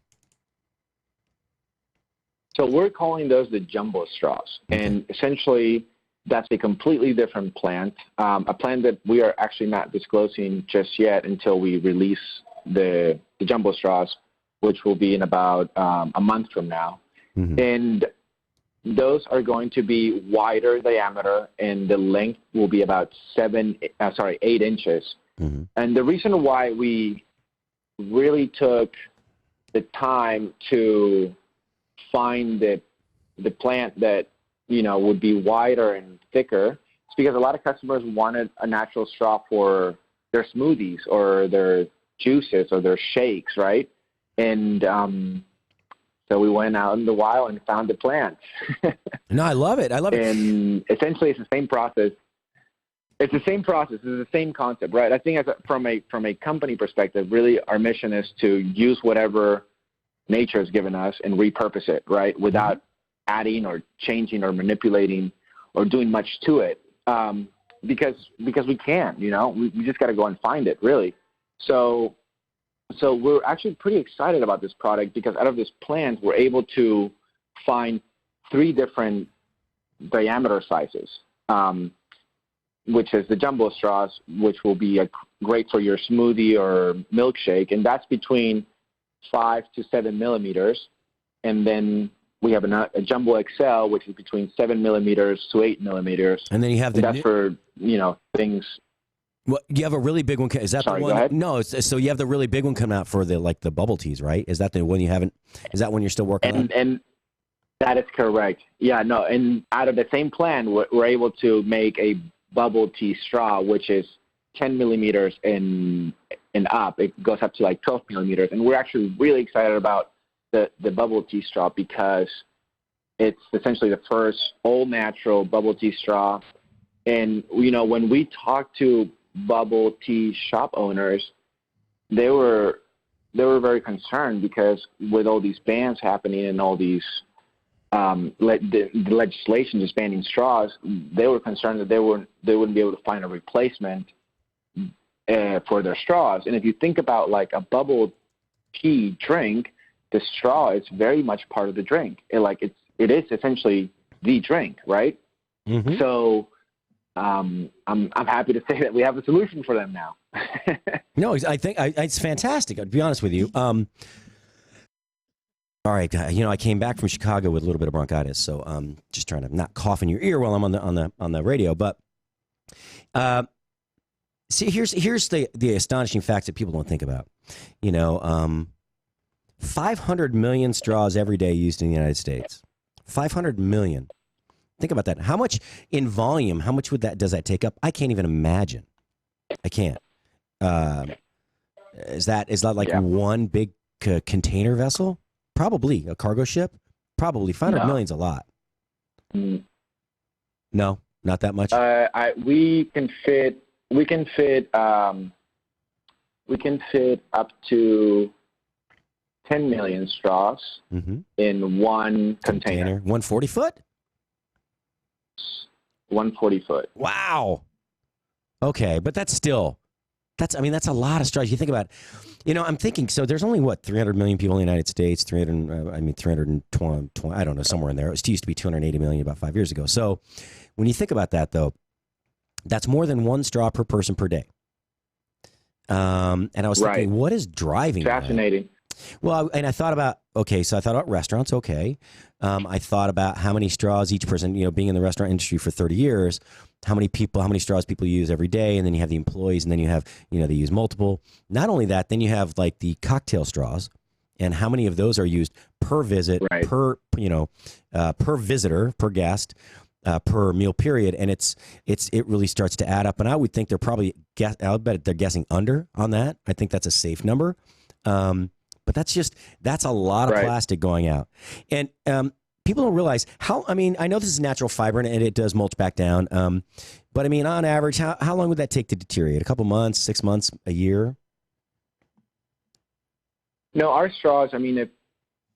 So we're calling those the jumbo straws, and essentially that's a completely different plant, a plant that we are actually not disclosing just yet until we release the jumbo straws, which will be in about a month from now. And those are going to be wider diameter, and the length will be about 8 inches. And the reason why we really took the time to find the plant that, would be wider and thicker, is because a lot of customers wanted a natural straw for their smoothies or their juices or their shakes, right? And so we went out in the wild and found the plant. No, I love it. And essentially, it's the same process. It's the same process. It's the same concept, right? I think from a company perspective, really our mission is to use whatever nature has given us and repurpose it, right, without adding or changing or manipulating or doing much to it, because we can, we just got to go and find it, really. So we're actually pretty excited about this product, because out of this plant, we're able to find 3 different diameter sizes, which is the jumbo straws, which will be great for your smoothie or milkshake, and that's between 5 to 7 millimeters. And then we have a jumbo XL, which is between 7 millimeters to 8 millimeters. And then you have that's for things. Well, you have a really big one. Is that Sorry, the one? go ahead. No, so you have the really big one coming out for the bubble teas, right? Is that the one you haven't? Is that one you're still working on? And that is correct. Yeah, no. And out of the same plan, we're able to make a bubble tea straw, which is 10 millimeters and up. It goes up to like 12 millimeters, and we're actually really excited about the bubble tea straw, because it's essentially the first all natural bubble tea straw. And when we talk to bubble tea shop owners, they were very concerned, because with all these bans happening and all these the legislation just banning straws, they were concerned that they wouldn't be able to find a replacement for their straws. And if you think about like a bubble tea drink, the straw is very much part of the drink. It is essentially the drink, right? So I'm happy to say that we have a solution for them now. No, I think it's fantastic. I'll be honest with you. All right, I came back from Chicago with a little bit of bronchitis, so just trying to not cough in your ear while I'm on the radio. But see, here's the astonishing facts that people don't think about. 500 million straws every day used in the United States. 500 million. Think about that. How much in volume? How much does that take up? I can't even imagine. I can't. Is that like one big container vessel? Probably a cargo ship. Probably 500 million's a lot. No, not that much. We can fit up to 10 million straws in one container. 140 foot? 140 foot. Wow. Okay, but that's a lot of straws. You think about, I'm thinking, so there's only 300 million people in the United States, 320, I don't know, somewhere in there. It used to be 280 million about 5 years ago. So when you think about that, though, that's more than one straw per person per day. And I was thinking, what is driving Fascinating. that? Well, and I thought about, so I thought about restaurants, okay. I thought about how many straws each person, being in the restaurant industry for 30 years, how many straws people use every day, and then you have the employees, and then you have, they use multiple. Not only that, then you have like the cocktail straws, and how many of those are used per visit, Right. per visitor, per guest, per meal period, and it really starts to add up. And I would think they're probably, I'll bet they're guessing under on that. I think that's a safe number. But that's a lot of Right. plastic going out. And people don't realize I know this is natural fiber and it does mulch back down. But I mean, on average, how long would that take to deteriorate? A couple months, 6 months, a year? No, our straws, I mean, if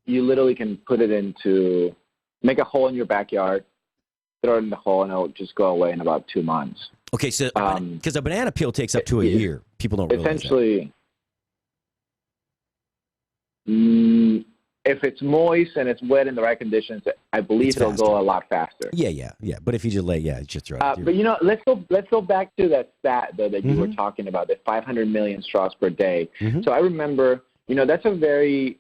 you literally can put it make a hole in your backyard, throw it in the hole, and it'll just go away in about 2 months. Okay, so because a banana peel takes up to a year. People don't realize Essentially, if it's moist and it's wet in the right conditions, I believe it'll go a lot faster. Yeah. But if you just just throw it. But let's go back to that stat though that you were talking about, the 500 million straws per day. So I remember, that's a very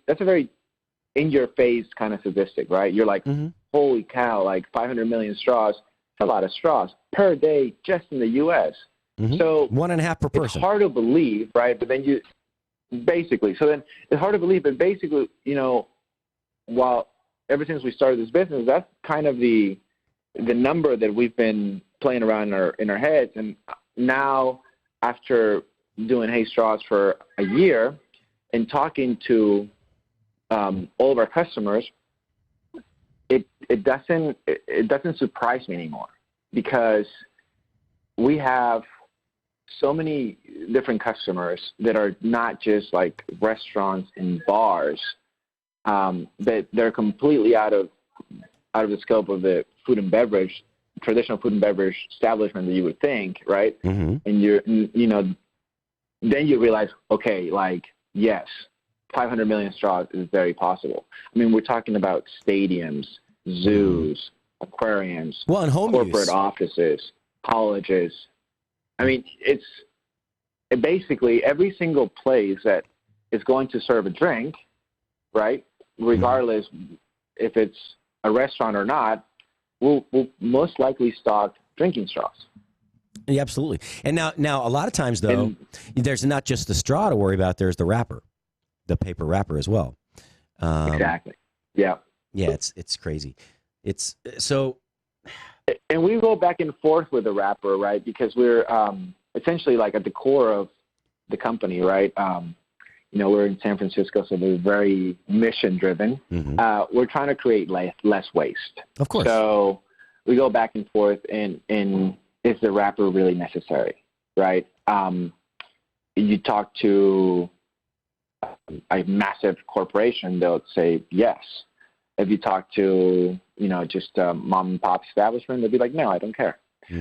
in your face kind of statistic, right? You're like, holy cow, like 500 million straws. That's a lot of straws per day just in the U.S. So 1.5 per person. It's hard to believe, right? But then it's hard to believe, but basically, while ever since we started this business, that's kind of the number that we've been playing around in our heads. And now, after doing Hey Straws for a year and talking to all of our customers, it doesn't surprise me anymore, because we have so many different customers that are not just like restaurants and bars, that they're completely out of the scope of the traditional food and beverage establishment that you would think, right? And then you realize, okay, like, yes, 500 million straws is very possible. I mean, we're talking about stadiums, zoos, aquariums, and home corporate use. offices, colleges. I mean, it's basically every single place that is going to serve a drink, right, regardless if it's a restaurant or not, will most likely stock drinking straws. Yeah, absolutely. And now a lot of times, though, there's not just the straw to worry about. There's the wrapper, the paper wrapper as well. Exactly. Yeah. Yeah, it's crazy. It's so... And we go back and forth with the wrapper, right? Because we're essentially like at the core of the company, right? We're in San Francisco, so we're very mission driven. We're trying to create less waste. Of course. So we go back and forth, and is the wrapper really necessary, right? You talk to a massive corporation, they'll say yes. If you talk to, just a mom and pop establishment, they'll be like, no, I don't care,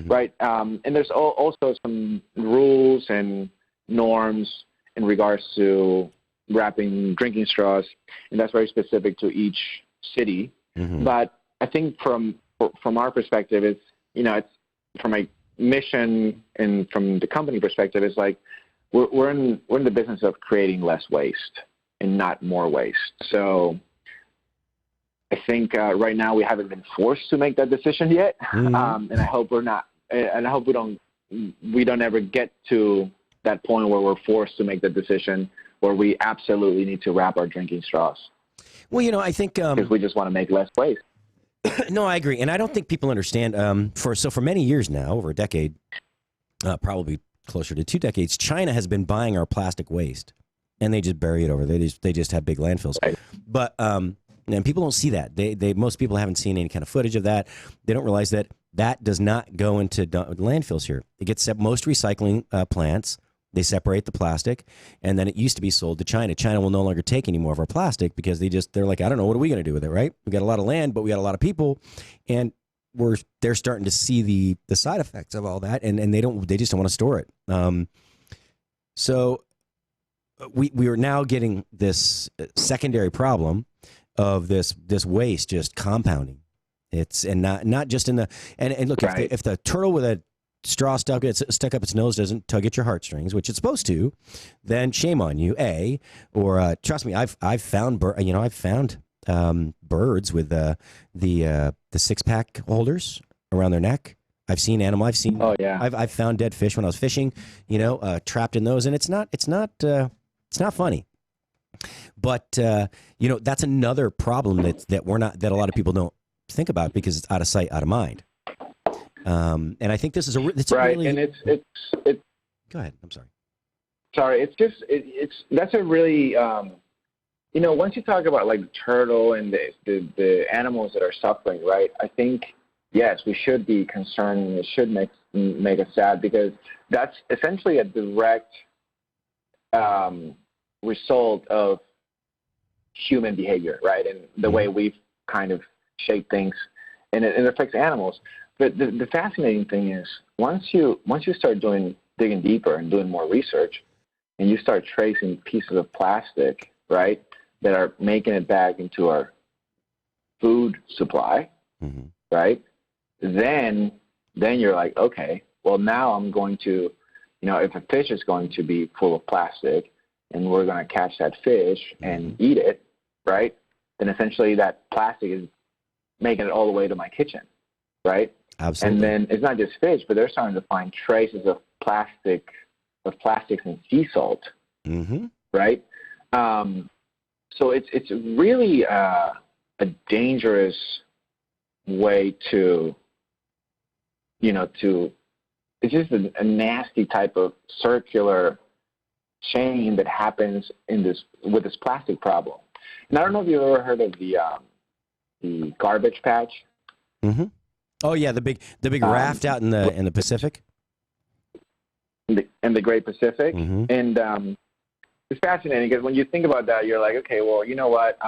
right? And there's also some rules and norms in regards to wrapping drinking straws, and that's very specific to each city. But I think from our perspective, it's from a mission and from the company perspective, it's like we're in the business of creating less waste and not more waste. So I think right now we haven't been forced to make that decision yet, and I hope we're not. And I hope we don't ever get to that point where we're forced to make the decision where we absolutely need to wrap our drinking straws. Well, I think because we just want to make less waste. No, I agree, and I don't think people understand. For many years now, over a decade, probably closer to 2 decades, China has been buying our plastic waste, and they just bury it over. They just have big landfills, right. But. And people don't see that. Most people haven't seen any kind of footage of that. They don't realize that does not go into landfills here. It gets most recycling plants. They separate the plastic, and then it used to be sold to China. China will no longer take any more of our plastic because they're like, I don't know, what are we going to do with it, right? We got a lot of land, but we got a lot of people, and they're starting to see the side effects of all that, and they just don't want to store it. So we are now getting this secondary problem of this waste just compounding. It's not just in the and look, right. if the turtle with a straw stuck up its nose doesn't tug at your heartstrings, which it's supposed to, then shame on you. Or trust me, I've found birds with the 6-pack holders around their neck. I've seen. Oh yeah. I've found dead fish when I was fishing, trapped in those, and it's not funny. But that's another problem that a lot of people don't think about because it's out of sight, out of mind. And I think this is right. Really... And it's. Go ahead. I'm sorry. Sorry. That's a really, once you talk about like the turtle and the animals that are suffering, right? I think, yes, we should be concerned and it should make us sad because that's essentially a direct result of human behavior, right? And the way we've kind of shaped things, and it affects animals. But the fascinating thing is once you start digging deeper and doing more research, and you start tracing pieces of plastic, right, that are making it back into our food supply, right? Then you're like, okay, well now I'm going to, if a fish is going to be full of plastic, and we're going to catch that fish and eat it, right? Then essentially that plastic is making it all the way to my kitchen, right? Absolutely. And then it's not just fish, but they're starting to find traces of plastics and sea salt, right? So it's really a dangerous way to it's just a nasty type of circular chain that happens with this plastic problem. And I don't know if you've ever heard of the garbage patch. Oh yeah, the big raft out in the Pacific. In the Great Pacific, and it's fascinating because when you think about that, you're like, okay, well, you know what?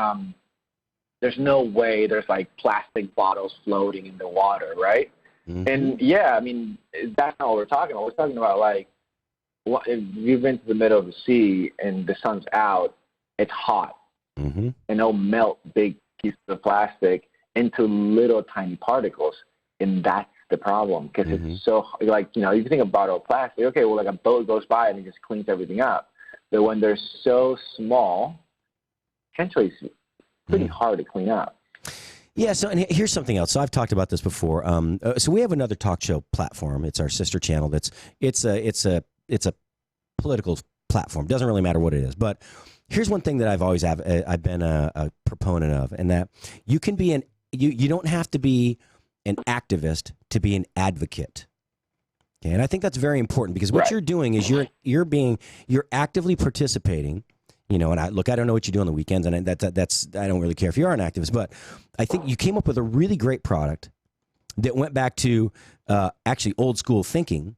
There's no way there's like plastic bottles floating in the water, right? And yeah, I mean, that's not what we're talking about. We're talking about like, if you've been to the middle of the sea and the sun's out, it's hot, and it'll melt big pieces of plastic into little tiny particles, and that's the problem because it's so like you think of bottle of plastic. Okay, well, like a boat goes by and it just cleans everything up, but when they're so small, essentially it's pretty hard to clean up. Yeah, so and here's something else. So I've talked about this before. So we have another talk show platform. It's our sister channel. It's a political platform. Doesn't really matter what it is. But here's one thing that I've been a proponent of, and that you can be you don't have to be an activist to be an advocate. Okay, and I think that's very important because what you're doing is you're actively participating. And I don't know what you do on the weekends, and that's I don't really care if you are an activist, but I think you came up with a really great product that went back to actually old school thinking,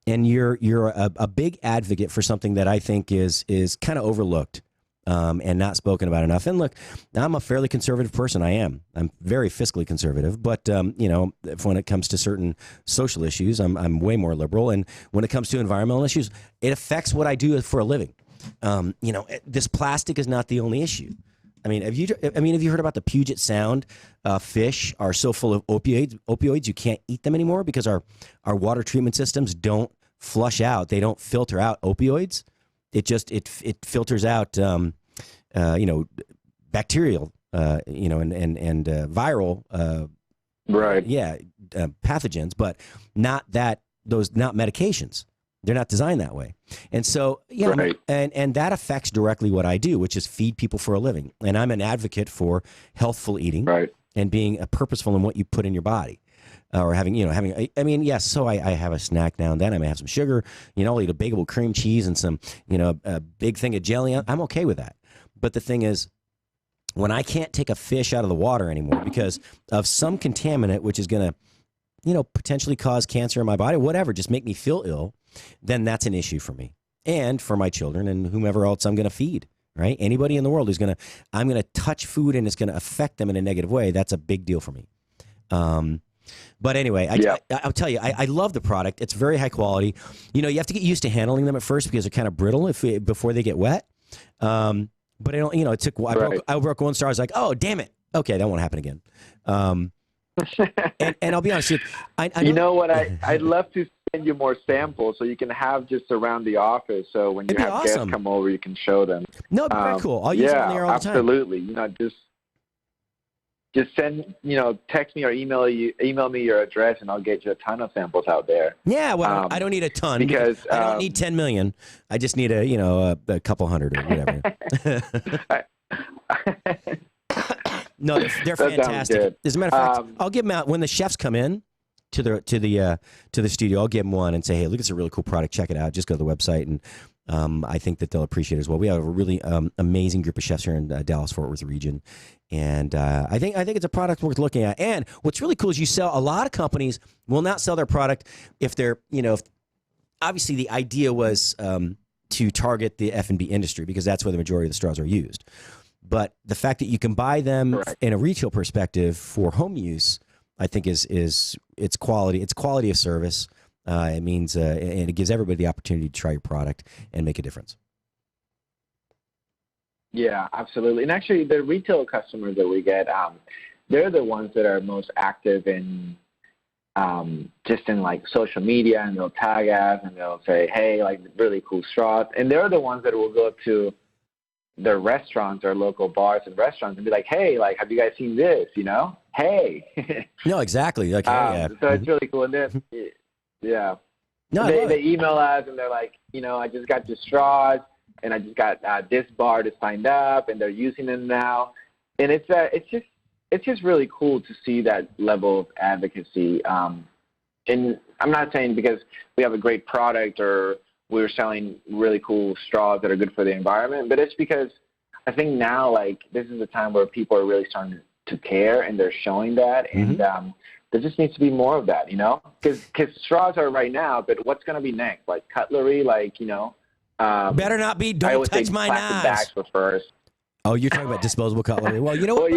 and you're a big advocate for something that I think is kind of overlooked and not spoken about enough. And look, I'm a fairly conservative person. I'm very fiscally conservative, but when it comes to certain social issues, I'm way more liberal. And when it comes to environmental issues, it affects what I do for a living. This plastic is not the only issue. I mean, have you heard about the Puget Sound fish are so full of opioids you can't eat them anymore because our water treatment systems don't flush out. They don't filter out opioids. It filters out bacterial and viral pathogens, but not medications. They're not designed that way. And so, and that affects directly what I do, which is feed people for a living. And I'm an advocate for healthful eating and being purposeful in what you put in your body. Or so I have a snack now and then. I may have some sugar, I'll eat a bagel cream cheese and some, a big thing of jelly. I'm okay with that. But the thing is, when I can't take a fish out of the water anymore because of some contaminant, which is going to, potentially cause cancer in my body, whatever, just make me feel ill, then that's an issue for me and for my children and whomever else I'm going to feed, right? Anybody in the world I'm going to touch food and it's going to affect them in a negative way. That's a big deal for me. But anyway, I'll tell you, I love the product. It's very high quality. You have to get used to handling them at first because they're kind of brittle before they get wet. But I don't, it took, I broke one star. I was like, oh, damn it. Okay. That won't happen again. And I'll be honest with you. I'd love to send you more samples so you can have just around the office. So when you It'd be have awesome. guests come over, you can show them. No, it'd be very cool. I'll use it on the air all the time. Absolutely. Just send, text me or email me your address, and I'll get you a ton of samples out there. Yeah, well, I don't need a ton because I don't need 10 million. I just need a couple hundred or whatever. No, they're fantastic. As a matter of fact, I'll give them out when the chefs come in to the studio. I'll give them one and say, hey, look, it's a really cool product. Check it out. Just go to the website, and I think that they'll appreciate it as well. We have a really amazing group of chefs here in Dallas-Fort Worth region, and I think it's a product worth looking at. And what's really cool is you sell. A lot of companies will not sell their product if they're if obviously the idea was to target the F&B industry because that's where the majority of the straws are used. But the fact that you can buy them in a retail perspective for home use, I think is it's quality. It's quality of service. It means and it gives everybody the opportunity to try your product and make a difference. Yeah, absolutely. And actually, the retail customers that we get, they're the ones that are most active in just in like social media, and they'll tag us and they'll say, hey, like really cool straws. And they're the ones that will go to their restaurants or local bars and restaurants and be like, hey, like, have you guys seen this? Hey. No, exactly. Like, yeah. So it's really cool. And then, yeah. No, they email us and they're like, I just got your straws and I just got this bar to sign up and they're using them now. And it's just really cool to see that level of advocacy. And I'm not saying because we have a great product or we're selling really cool straws that are good for the environment, but it's because I think now, like, this is a time where people are really starting to care and they're showing that. And there just needs to be more of that, because straws are right now, but what's going to be next? Like cutlery, better not be, don't touch my knives. Bags for first. Oh, you're talking about disposable cutlery. Well, you know what?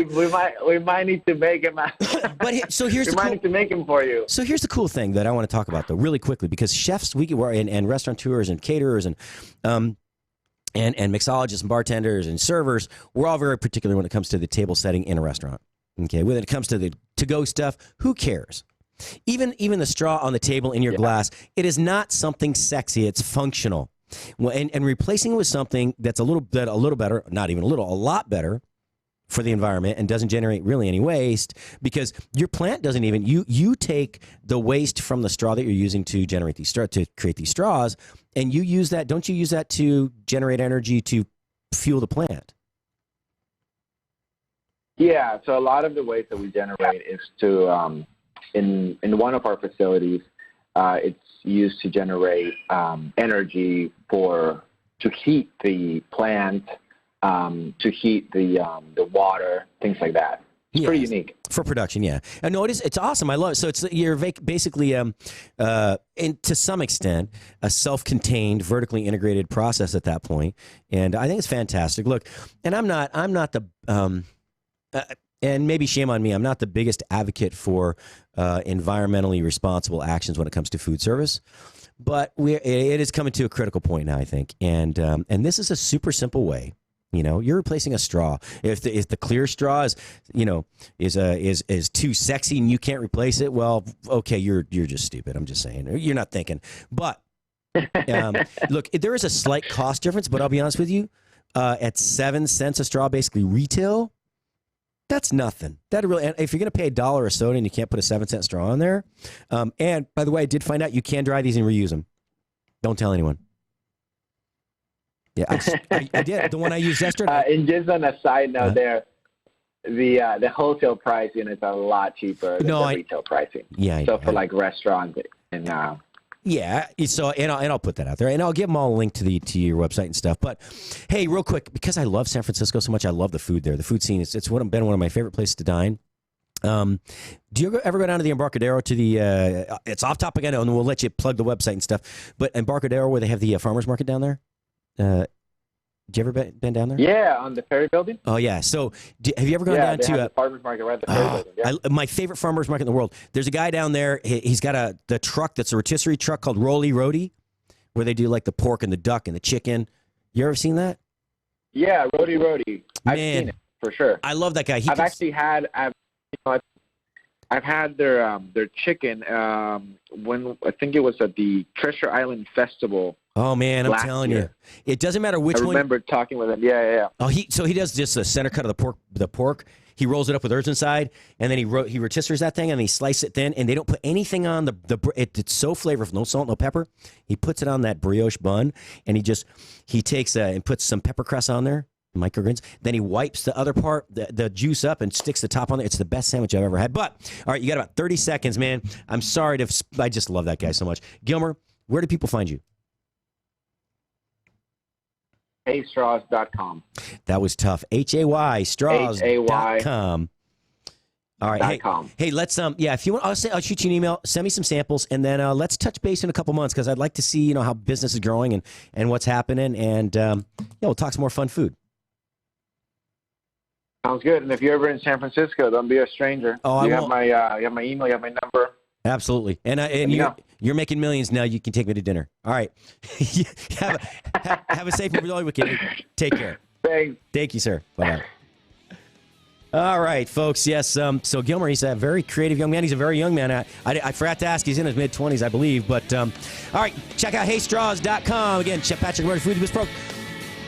We might need to make them. But so here's need to make them for you. So here's the cool thing that I want to talk about though, really quickly, because chefs and restaurateurs and caterers and mixologists and bartenders and servers, we're all very particular when it comes to the table setting in a restaurant. Okay, when it comes to the to-go stuff, who cares? Even the straw on the table in your glass, it is not something sexy. It's functional. Well, and replacing it with something that's a little better, not even a little, a lot better for the environment and doesn't generate really any waste, because your plant doesn't even, you take the waste from the straw that you're using to generate to create these straws, and you use that, don't you use that to generate energy to fuel the plant? Yeah, so a lot of the waste that we generate is to, in one of our facilities, it's used to generate energy to heat the plant, to heat the water, things like that. It's pretty unique for production. Yeah, and no, it's awesome. I love it. So you're basically, and to some extent, a self-contained, vertically integrated process at that point, and I think it's fantastic. Look, and I'm not the and maybe shame on me, I'm not the biggest advocate for environmentally responsible actions when it comes to food service, but it is coming to a critical point now, I think, and this is a super simple way. You're replacing a straw. If the clear straw is too sexy and you can't replace it, well, okay, you're just stupid. I'm just saying, you're not thinking. But look, there is a slight cost difference, but I'll be honest with you, at 7 cents a straw, basically retail. That's nothing. That really, if you're going to pay $1 a soda and you can't put a 7-cent straw in there, and by the way, I did find out you can dry these and reuse them. Don't tell anyone. Yeah, I did. The one I used yesterday. And just on a side note, the wholesale pricing is a lot cheaper than the retail pricing. Yeah. So for like restaurants and yeah, so and I'll put that out there, and I'll give them all a link to your website and stuff. But hey, real quick, because I love San Francisco so much, I love the food there. The food scene it's been one of my favorite places to dine. Do you ever go down to the Embarcadero to the? It's off topic, I know, and we'll let you plug the website and stuff. But Embarcadero, where they have the farmers market down there. Did you ever been down there? Yeah, on the Ferry Building. Oh yeah. So have you ever gone down to the farmers market right at the Ferry Building? Yeah. My favorite farmers market in the world. There's a guy down there. He's got the truck that's a rotisserie truck called Roly Rody, where they do like the pork and the duck and the chicken. You ever seen that? Yeah, Rody. I've seen it for sure. I love that guy. I've had their chicken when I think it was at the Treasure Island Festival. Oh man, I'm telling you, it doesn't matter which one. I remember talking with him. Yeah. Oh, he does just the center cut of the pork. He rolls it up with herbs inside, and then he rotisseries that thing, and he slices it thin, and they don't put anything on it's so flavorful, no salt, no pepper. He puts it on that brioche bun, and he takes and puts some pepper crust on there, microgreens. Then he wipes the other part, the juice up, and sticks the top on there. It's the best sandwich I've ever had. But all right, you got about 30 seconds, man. I'm sorry I just love that guy so much. Gilmer, where do people find you? haystraws.com. That was tough. HAY straws.com. All right. Hey, let's if you want, I'll shoot you an email. Send me some samples, and then let's touch base in a couple months because I'd like to see how business is growing and what's happening, and we'll talk some more fun food. Sounds good. And if you're ever in San Francisco, don't be a stranger. Oh, you have my email, you have my number. Absolutely. And you're making millions now. You can take me to dinner. All right. have a safe weekend. Take care. Thanks. Thank you, sir. Bye-bye. All right, folks. Yes. So Gilmer, he's a very creative young man. He's a very young man. I forgot to ask. He's in his mid-20s, I believe. But all right, check out haystraws.com. Again, Chef Patrick Mosher, Food Biz Pro.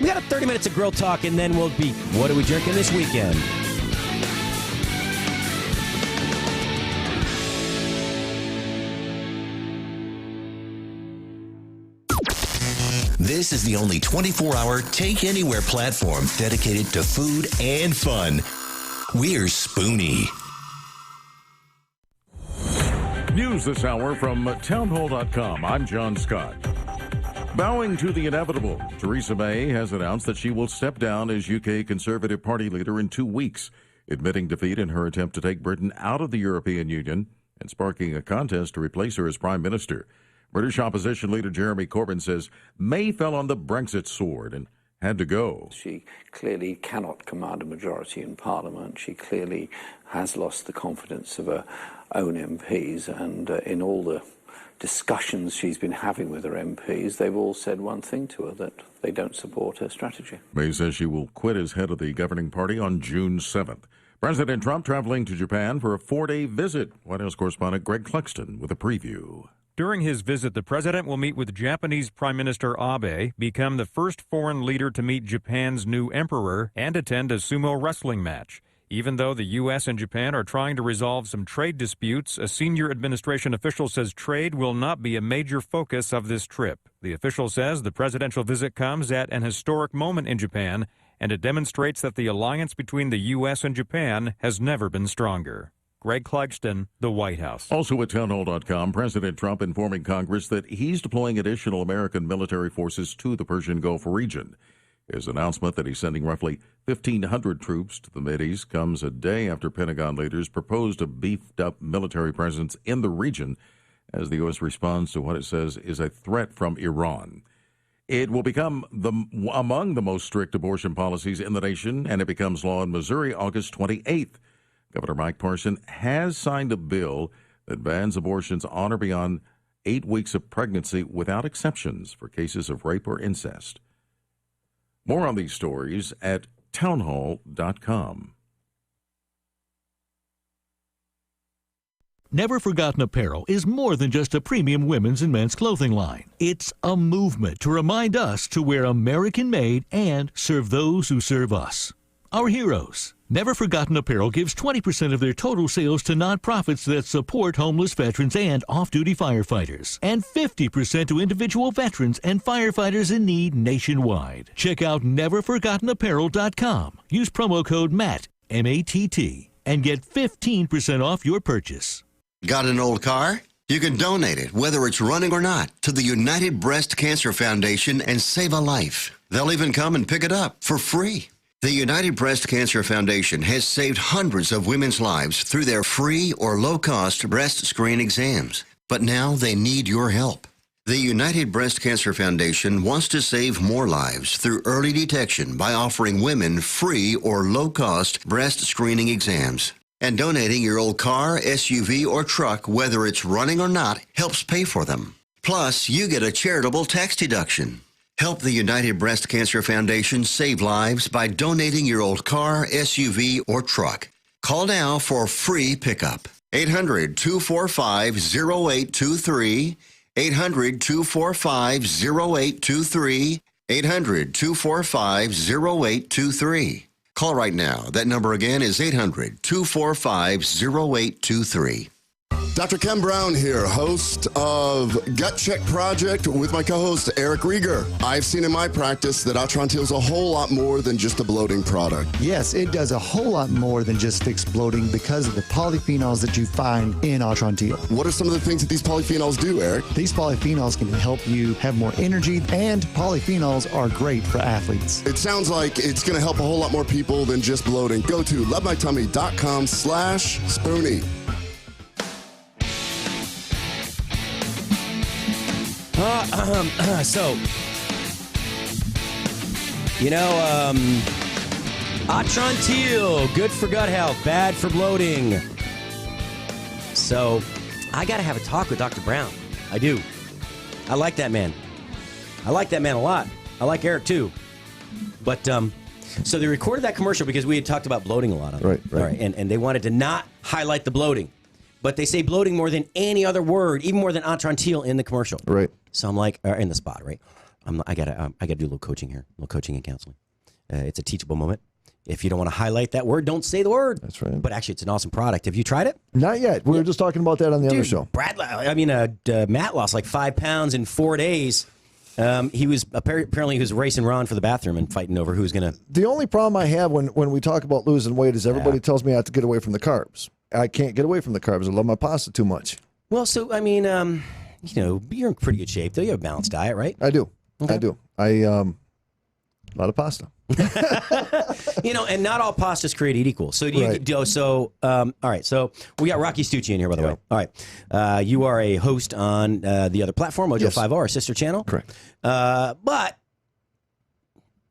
We got 30 minutes of grill talk, and then we'll be, what are we drinking this weekend? This is the only 24-hour take-anywhere platform dedicated to food and fun. We're Spoony. News this hour from townhall.com. I'm John Scott. Bowing to the inevitable, Theresa May has announced that she will step down as UK Conservative Party leader in 2 weeks, admitting defeat in her attempt to take Britain out of the European Union and sparking a contest to replace her as Prime Minister. British opposition leader Jeremy Corbyn says May fell on the Brexit sword and had to go. She clearly cannot command a majority in Parliament. She clearly has lost the confidence of her own MPs, and in all the discussions she's been having with her MPs, they've all said one thing to her, that they don't support her strategy. May says she will quit as head of the governing party on June 7th. President Trump traveling to Japan for a 4-day visit. White House correspondent Greg Cluxton with a preview. During his visit, the president will meet with Japanese Prime Minister Abe, become the first foreign leader to meet Japan's new emperor, and attend a sumo wrestling match. Even though the U.S. and Japan are trying to resolve some trade disputes, a senior administration official says trade will not be a major focus of this trip. The official says the presidential visit comes at an historic moment in Japan, and it demonstrates that the alliance between the U.S. and Japan has never been stronger. Greg Clugston, the White House. Also at townhall.com, President Trump informing Congress that he's deploying additional American military forces to the Persian Gulf region. His announcement that he's sending roughly 1,500 troops to the Mideast comes a day after Pentagon leaders proposed a beefed-up military presence in the region as the U.S. responds to what it says is a threat from Iran. It will become among the most strict abortion policies in the nation, and it becomes law in Missouri August 28th. Governor Mike Parson has signed a bill that bans abortions on or beyond 8 weeks of pregnancy without exceptions for cases of rape or incest. More on these stories at townhall.com. Never Forgotten Apparel is more than just a premium women's and men's clothing line. It's a movement to remind us to wear American-made and serve those who serve us. Our heroes. Never Forgotten Apparel gives 20% of their total sales to nonprofits that support homeless veterans and off-duty firefighters, and 50% to individual veterans and firefighters in need nationwide. Check out neverforgottenapparel.com. Use promo code MATT, M-A-T-T, and get 15% off your purchase. Got an old car? You can donate it, whether it's running or not, to the United Breast Cancer Foundation and save a life. They'll even come and pick it up for free. The United Breast Cancer Foundation has saved hundreds of women's lives through their free or low-cost breast screen exams. But now they need your help. The United Breast Cancer Foundation wants to save more lives through early detection by offering women free or low-cost breast screening exams. And donating your old car, SUV, or truck, whether it's running or not, helps pay for them. Plus, you get a charitable tax deduction. Help the United Breast Cancer Foundation save lives by donating your old car, SUV, or truck. Call now for free pickup. 800-245-0823. 800-245-0823. 800-245-0823. Call right now. That number again is 800-245-0823. Dr. Ken Brown here, host of Gut Check Project with my co-host Eric Rieger. I've seen in my practice that Atrantil is a whole lot more than just a bloating product. Yes, it does a whole lot more than just fix bloating because of the polyphenols that you find in Atrantil. What are some of the things that these polyphenols do, Eric? These polyphenols can help you have more energy, and polyphenols are great for athletes. It sounds like it's going to help a whole lot more people than just bloating. Go to lovemytummy.com/Spoony. So, Atrantil, good for gut health, bad for bloating. So, I got to have a talk with Dr. Brown. I do. I like that man. I like that man a lot. I like Eric, too. But, so they recorded that commercial because we had talked about bloating a lot on it. Right. All right. And they wanted to not highlight the bloating. But they say bloating more than any other word, even more than Atrantil in the commercial. Right. So I'm like, in the spot, right? I gotta do a little coaching here, a little coaching and counseling. It's a teachable moment. If you don't want to highlight that word, don't say the word. That's right. But actually, it's an awesome product. Have you tried it? Not yet. We were just talking about that on the other show. Matt lost like 5 pounds in 4 days. He was apparently he was racing Ron for the bathroom and fighting over who's gonna. The only problem I have when we talk about losing weight is everybody tells me I have to get away from the carbs. I can't get away from the carbs. I love my pasta too much. Well, so I mean, you're in pretty good shape though. You have a balanced diet, right? I do. Okay. I do. A lot of pasta. And not all pastas created equal. So all right. So we got Rocky Stucci in here, by the way. All right. You are a host on the other platform, Mojo 50, our sister channel. Correct. But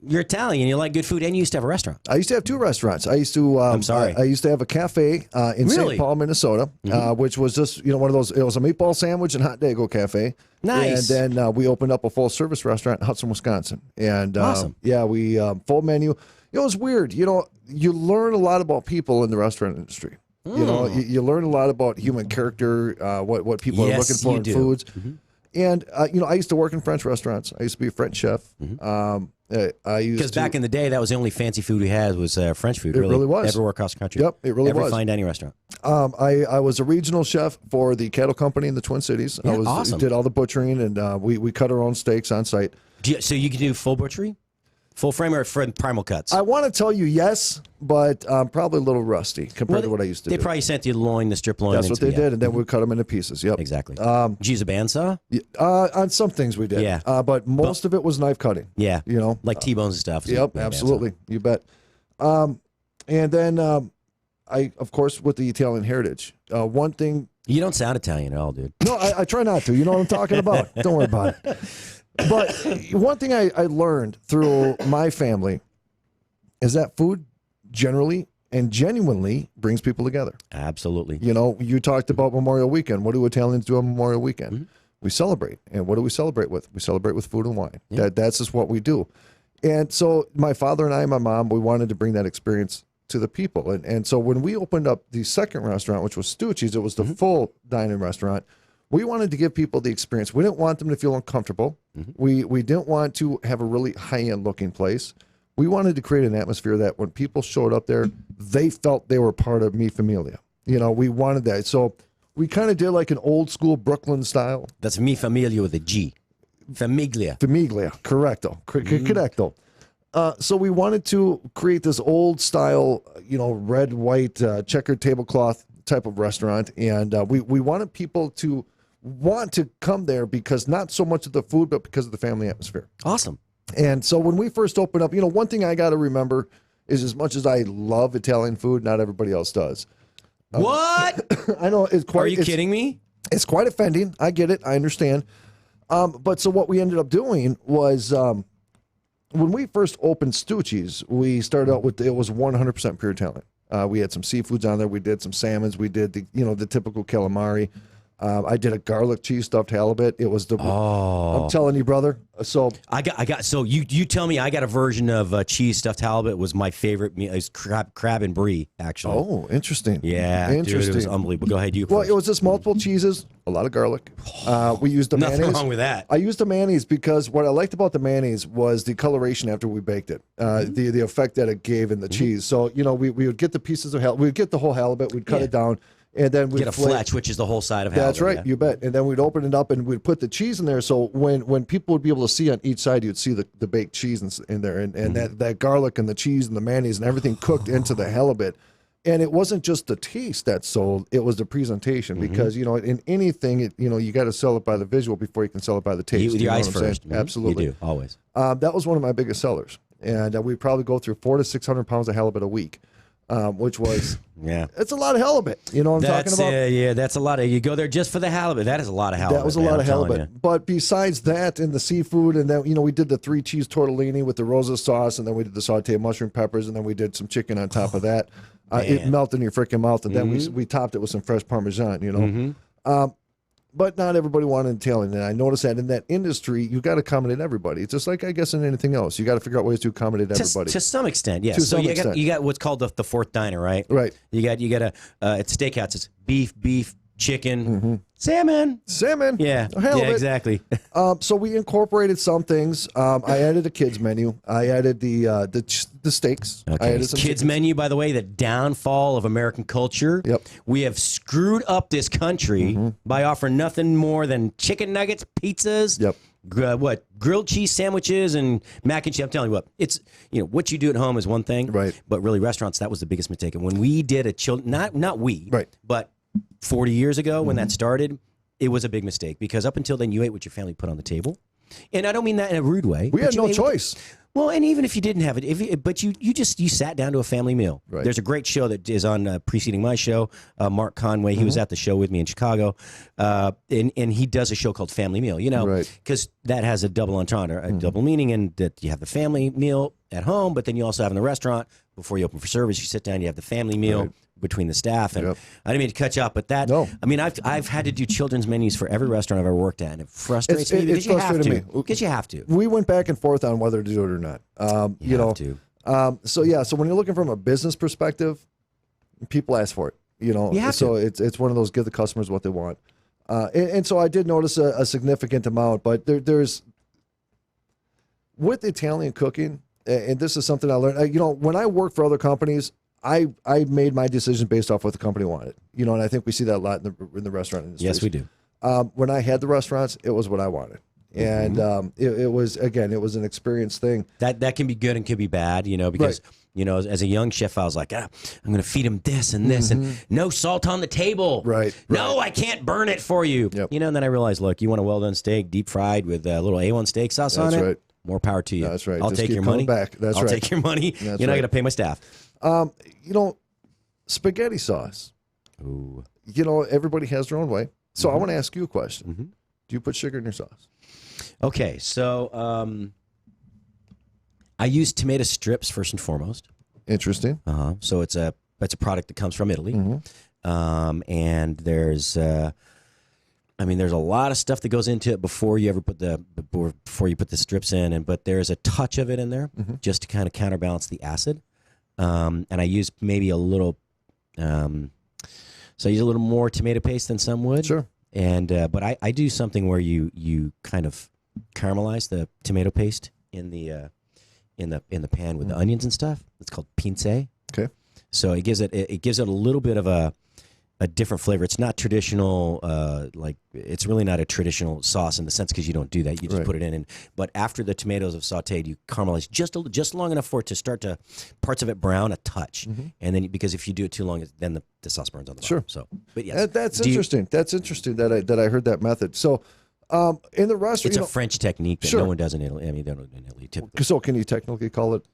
you're Italian. You like good food, and you used to have a restaurant. I used to have 2 restaurants. I used to. I'm sorry. I used to have a cafe in St. Paul, Minnesota, which was just one of those. It was a meatball sandwich and hot dago cafe. Nice. And then we opened up a full service restaurant in Hudson, Wisconsin. And awesome. We full menu. It was weird. You learn a lot about people in the restaurant industry. You learn a lot about human character, what people are looking for in foods. Mm-hmm. And I used to work in French restaurants. I used to be a French chef. Because back in the day, that was the only fancy food we had was French food. It really was. Everywhere across the country. Yep, it really was. Every fine dining restaurant. I was a regional chef for the cattle company in the Twin Cities. Yeah, I awesome. did all the butchering, and we cut our own steaks on site. So you can do full butchery? Full frame or primal cuts? I want to tell you yes, but probably a little rusty compared to what I used to do. They probably sent you the strip loin. That's what they did, and then we cut them into pieces. Yep. Exactly. Did you use a bandsaw? On some things we did. Yeah. But most of it was knife cutting. Yeah. Like T-bones and stuff. Yep, absolutely. You bet. And then I, of course, with the Italian heritage, one thing. You don't sound Italian at all, dude. No, I try not to. You know what I'm talking about. Don't worry about it. But one thing I learned through my family is that food generally and genuinely brings people together. Absolutely. You talked about Memorial Weekend. What do Italians do on Memorial Weekend? Mm-hmm. We celebrate. And what do we celebrate with? We celebrate with food and wine. Yeah. That's just what we do. And so my father and I and my mom, we wanted to bring that experience to the people. And so when we opened up the second restaurant, which was Stucci's, it was the full dining restaurant. We wanted to give people the experience. We didn't want them to feel uncomfortable. Mm-hmm. We didn't want to have a really high-end looking place. We wanted to create an atmosphere that when people showed up there, they felt they were part of Mi Familia. We wanted that. So we kind of did like an old school Brooklyn style. That's Mi Familia with a G. Famiglia. Famiglia, correcto. Correcto. So we wanted to create this old style, red, white, checkered tablecloth type of restaurant. And we wanted people to want to come there because not so much of the food, but because of the family atmosphere. Awesome. And so when we first opened up, one thing I got to remember is as much as I love Italian food, not everybody else does. What? I know. Are you kidding me? It's quite offending. I get it. I understand. But so what we ended up doing was when we first opened Stucci's, we started out with, it was 100% pure Italian. We had some seafoods on there. We did some salmons. We did the typical calamari. I did a garlic cheese stuffed halibut. It was the. Oh, I'm telling you, brother. So I got. So you tell me I got a version of cheese stuffed halibut was my favorite meal. It's crab and brie actually. Oh, interesting. Yeah, interesting. Dude, it was unbelievable. Go ahead, you. Well, first. it was just multiple cheeses, a lot of garlic. We used the Nothing mayonnaise. wrong with that. I used the mayonnaise because what I liked about the mayonnaise was the coloration after we baked it, the effect that it gave in the cheese. So we would get the pieces of halibut, we'd get the whole halibut, we'd cut it down. And then we'd get a fletch, which is the whole side of halibut. That's right, you bet. And then we'd open it up and we'd put the cheese in there. So when people would be able to see on each side, you'd see the baked cheese in there, and that garlic and the cheese and the mayonnaise and everything cooked into the halibut. And it wasn't just the taste that sold; it was the presentation. Because in anything, you got to sell it by the visual before you can sell it by the taste. Eat with your eyes first. Absolutely, You do always. That was one of my biggest sellers, and we probably go through 400 to 600 pounds of halibut a week. Which was it's a lot of halibut. You know what I'm talking about? Yeah, that's a lot of. You go there just for the halibut. That is a lot of halibut. That was a lot of halibut. But besides that, and the seafood, and then we did the 3 cheese tortellini with the rosa sauce, and then we did the sautéed mushroom peppers, and then we did some chicken on top of that. It melted in your freaking mouth, and then we topped it with some fresh Parmesan. But not everybody wanted Italian, and I noticed that in that industry, you got to accommodate everybody. It's just like I guess in anything else, you got to figure out ways to accommodate everybody. To some extent, yes. To So some you extent. got what's called the fourth diner, right? Right. You got at steakhouse. It's beef, chicken, salmon. Yeah, Halibut. yeah, exactly. So we incorporated some things. I added a kids menu. I added the steaks. I Okay. added some Kids menu, by the way, the downfall of American culture. Yep. We have screwed up this country by offering nothing more than chicken nuggets, pizzas. Yep. Grilled cheese sandwiches and mac and cheese. I'm telling you what, it's what you do at home is one thing, right? But really, restaurants, that was the biggest mistake. And when we did not we, right? But 40 years ago when that started, it was a big mistake because up until then you ate what your family put on the table, and I don't mean that in a rude way. We had no choice. Well, and even if you didn't have it, but you sat down to a family meal. Right. There's a great show that is on preceding my show. Mark Conway, he was at the show with me in Chicago, and he does a show called Family Meal. Because that has a double entendre, a double meaning, in that you have the family meal at home, but then you also have in the restaurant before you open for service. You sit down, you have the family meal. Between the staff, and I didn't mean to cut you off, but that I mean, I've had to do children's menus for every restaurant I've ever worked at, and it frustrates me because you have to. Because you have to. We went back and forth on whether to do it or not. You have to. So when you're looking from a business perspective, people ask for it. You have so to. it's one of those give the customers what they want. And so I did notice a significant amount, but there's with Italian cooking, and this is something I learned. When I worked for other companies, I made my decision based off what the company wanted, and I think we see that a lot in the restaurant industry. Yes, we do. When I had the restaurants, it was what I wanted, and it was an experience thing. That can be good and can be bad, because as a young chef, I was like, I'm going to feed him this and this, and no salt on the table. Right. No, I can't burn it for you. Yep. And then I realized, look, you want a well done steak, deep fried with a little A1 steak sauce on it. That's right. More power to you. That's right. I'll Just take keep your coming money. back. That's I'll right. take your money. That's You're not right. going to pay my staff. Spaghetti sauce. Ooh. Everybody has their own way. So I want to ask you a question. Do you put sugar in your sauce? Okay, so I use tomato strips first and foremost. Interesting. So it's a product that comes from Italy, and there's there's a lot of stuff that goes into it before you ever put the strips in, but there's a touch of it in there just to kind of counterbalance the acid. And I use maybe a little, so I use a little more tomato paste than some would. Sure. And but I do something where you kind of caramelize the tomato paste in the pan with the onions and stuff. It's called pince. Okay. So it gives it a little bit of a different flavor. It's not traditional, it's really not a traditional sauce in the sense because you don't do that. You just put it in. But after the tomatoes have sauteed, you caramelize just long enough for it to start to parts of it brown a touch, and then because if you do it too long, then the sauce burns on the bottom. Sure. So, but yes, that's interesting. That's interesting that I heard that method. So, in the restaurant, it's a French technique that Sure. no one does in Italy. I mean, they don't in Italy typically. So, can you technically call it?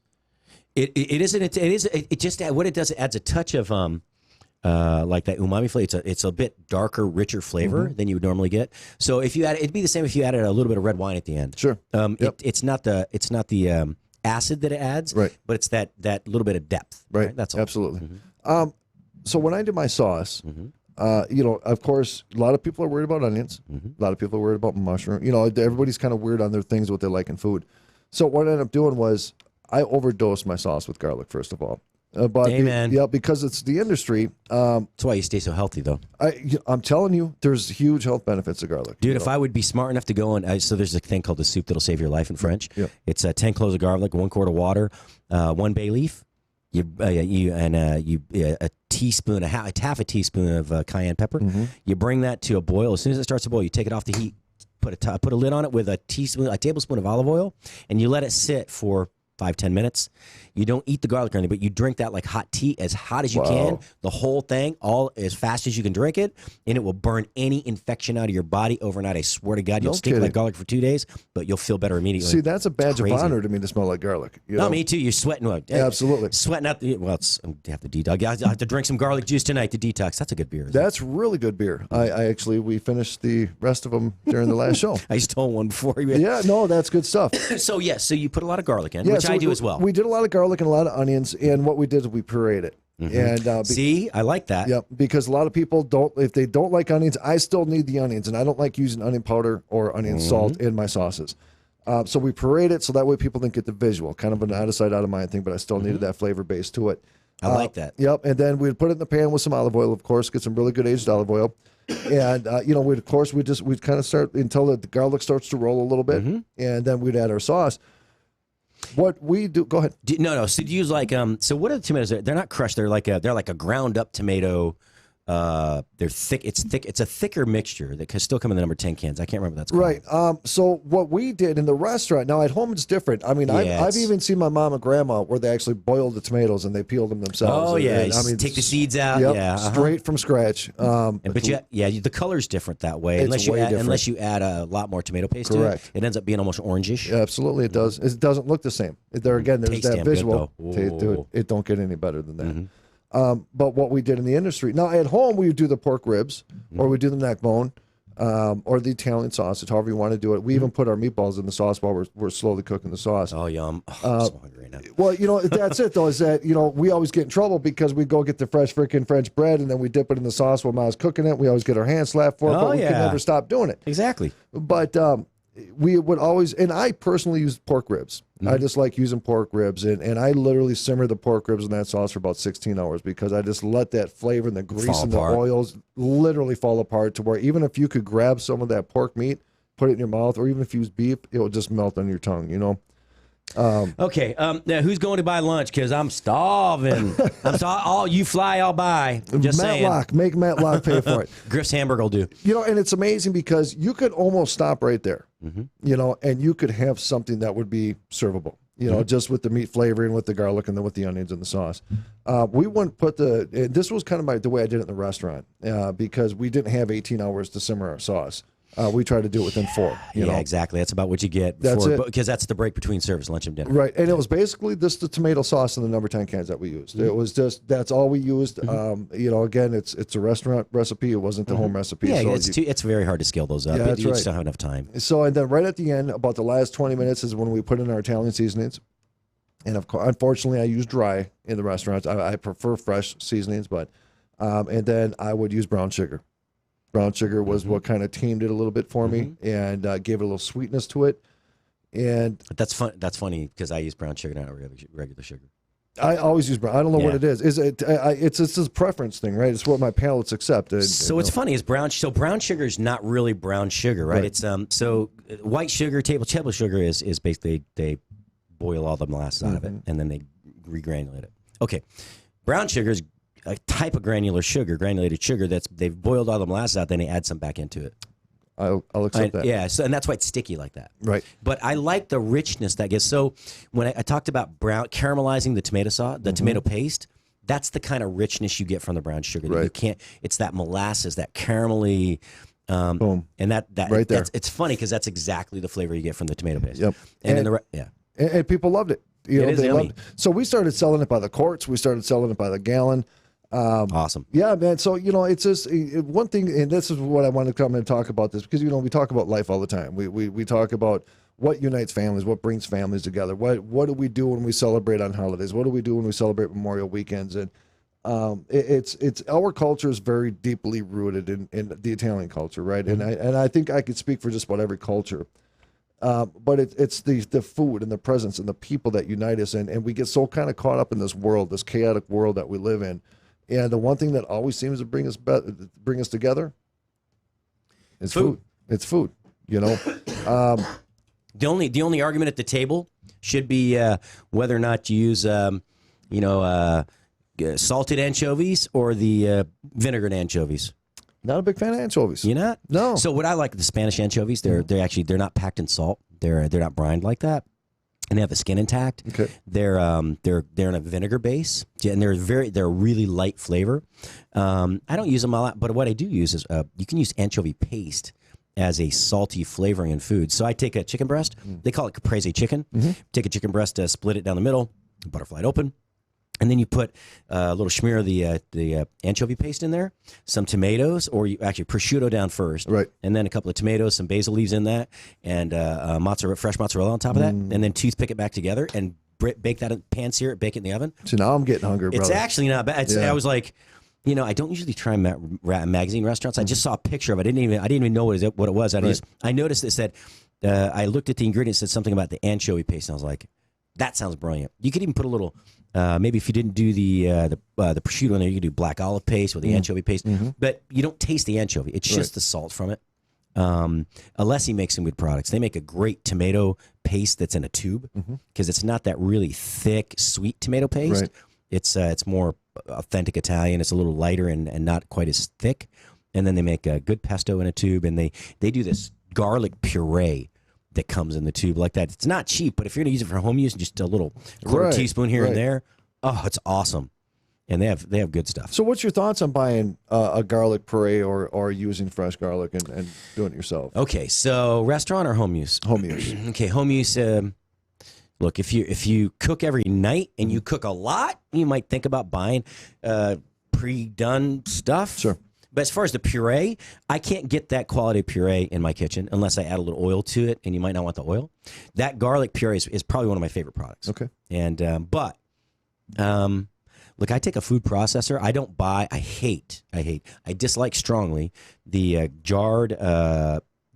It isn't. It just what it does. It adds a touch of like that umami flavor. It's a bit darker, richer flavor than you would normally get. So if you add, it'd be the same if you added a little bit of red wine at the end. Sure. It's not the acid that it adds, right? But it's that little bit of depth. Right. That's all. Absolutely. So when I do my sauce, Of course, a lot of people are worried about onions. A lot of people are worried about mushroom. Everybody's kind of weird on their things, what they like in food. So what I ended up doing was I overdosed my sauce with garlic, first of all. Amen. Because it's the industry. That's why you stay so healthy, though. I'm telling you, there's huge health benefits to garlic. Dude, if I would be smart enough to go and so there's a thing called the soup that'll save your life in French. Yep. It's 10 cloves of garlic, 1 quart of water, 1 bay leaf, a teaspoon, half a teaspoon of cayenne pepper. You bring that to a boil. As soon as it starts to boil, you take it off the heat, put a lid on it with a tablespoon of olive oil, and you let it sit for 5-10 minutes. You don't eat the garlic or anything, but you drink that like hot tea, as hot as you can, the whole thing, all as fast as you can drink it, and it will burn any infection out of your body overnight. I swear to God, you'll stink like garlic for 2 days, but you'll feel better immediately. See, that's a badge of honor to me to smell like garlic. No, me too. You're sweating. Absolutely. Sweating out the, well, you have to detox. I have to drink some garlic juice tonight to detox. That's a good beer. That's really good beer. We finished the rest of them during the last show. I stole one before you. Yeah, no, that's good stuff. So you put a lot of garlic in, which I do as well. We did a lot of garlic and a lot of onions, and what we did is we pureed it. And see, I like that. Yep, because a lot of people if they don't like onions, I still need the onions, and I don't like using onion powder or onion salt in my sauces. So we parade it so that way people didn't get the visual, kind of an out of sight, out of mind thing, but I still needed that flavor base to it. I like that. Yep, and then we'd put it in the pan with some olive oil, of course, get some really good aged olive oil. And, we'd kind of start until the garlic starts to roll a little bit, and then we'd add our sauce. What we do, go ahead. So do you use like so what are the tomatoes? They're not crushed. They're like a ground up tomato. They're thick. It's a thicker mixture that can still come in the number 10 cans. I can't remember what that's called. Right. So what we did in the restaurant, now at home it's different. I mean, I've even seen my mom and grandma where they actually boiled the tomatoes and they peeled them themselves. Oh yeah. And, take the seeds out. Yep, Yeah. straight from scratch. But the color's different that way. Unless you add a lot more tomato paste to it, it ends up being almost orangish. Yeah, absolutely, it does. It doesn't look the same. There's that visual. It don't get any better than that. But what we did in the industry, now at home we would do the pork ribs, or we do the neck bone, or the Italian sausage, however you want to do it. We even put our meatballs in the sauce while we're slowly cooking the sauce. Oh, yum! I'm so hungry right now. Well, that's it though. Is that we always get in trouble because we go get the fresh freaking French bread and then we dip it in the sauce while Ma's cooking it. We always get our hands slapped for it, but we can never stop doing it. Exactly. But we would always, and I personally use pork ribs. I just like using pork ribs, and I literally simmer the pork ribs in that sauce for about 16 hours because I just let that flavor and the grease and the oils literally fall apart to where even if you could grab some of that pork meat, put it in your mouth, or even if you use beef, it will just melt on your tongue, Okay, now who's going to buy lunch? Because I'm starving. You fly, I'll buy. Just saying. Make Matlock pay for it. Griff's Hamburger will do. And it's amazing because you could almost stop right there, and you could have something that would be servable, just with the meat flavoring, with the garlic, and then with the onions and the sauce. We wouldn't put this was kind of the way I did it in the restaurant because we didn't have 18 hours to simmer our sauce. We try to do it within 4. Yeah, exactly. That's about what you get. Because that's the break between service, lunch and dinner. Right, and it was basically just the tomato sauce and the number 10 cans that we used. It was that's all we used. Again, it's a restaurant recipe. It wasn't the home recipe. Yeah, so it's very hard to scale those up. Yeah, that's you right. just don't have enough time. So, and then right at the end, about the last 20 minutes is when we put in our Italian seasonings. And of course, unfortunately, I use dry in the restaurants. I prefer fresh seasonings, but and then I would use brown sugar. Brown sugar was what kind of tamed it a little bit for me and gave it a little sweetness to it. And that's fun. That's funny because I use brown sugar, not regular sugar. I always use brown. I don't know what it is. Is it? It's a preference thing, right? It's what my palates accept. So what's funny is brown sugar is not really brown sugar, right? It's so white sugar, table sugar is basically they boil all the molasses out of it and then they regranulate it. Okay, brown sugar is a type of granulated sugar they've boiled all the molasses out, then they add some back into it. I'll accept that. Yeah, and that's why it's sticky like that. Right. But I like the richness that gives. So when I talked about caramelizing the tomato sauce, the tomato paste, that's the kind of richness you get from the brown sugar. That you can't. It's that molasses, that caramelly. Boom. And that right there. It's funny because that's exactly the flavor you get from the tomato paste. Yep. And people loved it. They loved it. So we started selling it by the quarts. We started selling it by the gallon. Awesome. Yeah, man. So, it's just one thing, and this is what I want to come and talk about this, because, we talk about life all the time. We talk about what unites families, what brings families together. What do we do when we celebrate on holidays? What do we do when we celebrate Memorial weekends? And it's our culture is very deeply rooted in the Italian culture, right? And I think I could speak for just about every culture. But it's the food and the presence and the people that unite us, and we get so kind of caught up in this world, this chaotic world that we live in. And the one thing that always seems to bring us together is food. It's food, you know. The only argument at the table should be whether or not you use salted anchovies or the vinegared anchovies. Not a big fan of anchovies. You're not? No. So what I like the Spanish anchovies, they're not packed in salt. They're not brined like that, and they have the skin intact. Okay. They're in a vinegar base, and they're really light flavor. I don't use them a lot, but what I do use is you can use anchovy paste as a salty flavoring in food. So I take a chicken breast. They call it caprese chicken. Take a chicken breast, split it down the middle, butterfly it open. And then you put a little smear of the anchovy paste in there, some tomatoes, or prosciutto down first, right? And then a couple of tomatoes, some basil leaves in that, and fresh mozzarella on top of that, and then toothpick it back together and bake that in pan-sear it, bake it in the oven. So now I'm getting hungry, brother. It's actually not bad. I was like, I don't usually try magazine restaurants. I just saw a picture of it. I didn't even know what it was. I noticed it said, I looked at the ingredients, it said something about the anchovy paste, and I was like, that sounds brilliant. You could even put a little. Maybe if you didn't do the prosciutto in there, you could do black olive paste with the anchovy paste. But you don't taste the anchovy. It's just the salt from it. Alessi makes some good products. They make a great tomato paste that's in a tube because it's not that really thick, sweet tomato paste. Right. It's more authentic Italian. It's a little lighter and not quite as thick. And then they make a good pesto in a tube, and they do this garlic puree that comes in the tube like that. It's not cheap, but if you're going to use it for home use, just a little quarter teaspoon here and there, it's awesome. And they have good stuff. So what's your thoughts on buying a garlic puree or using fresh garlic and doing it yourself? Okay, so restaurant or home use? Home use. Okay, home use. Look, if you cook every night and you cook a lot, you might think about buying pre-done stuff. Sure. But as far as the puree, I can't get that quality puree in my kitchen unless I add a little oil to it, and you might not want the oil. That garlic puree is probably one of my favorite products. Okay. And look, I take a food processor. I don't buy. I dislike strongly the jarred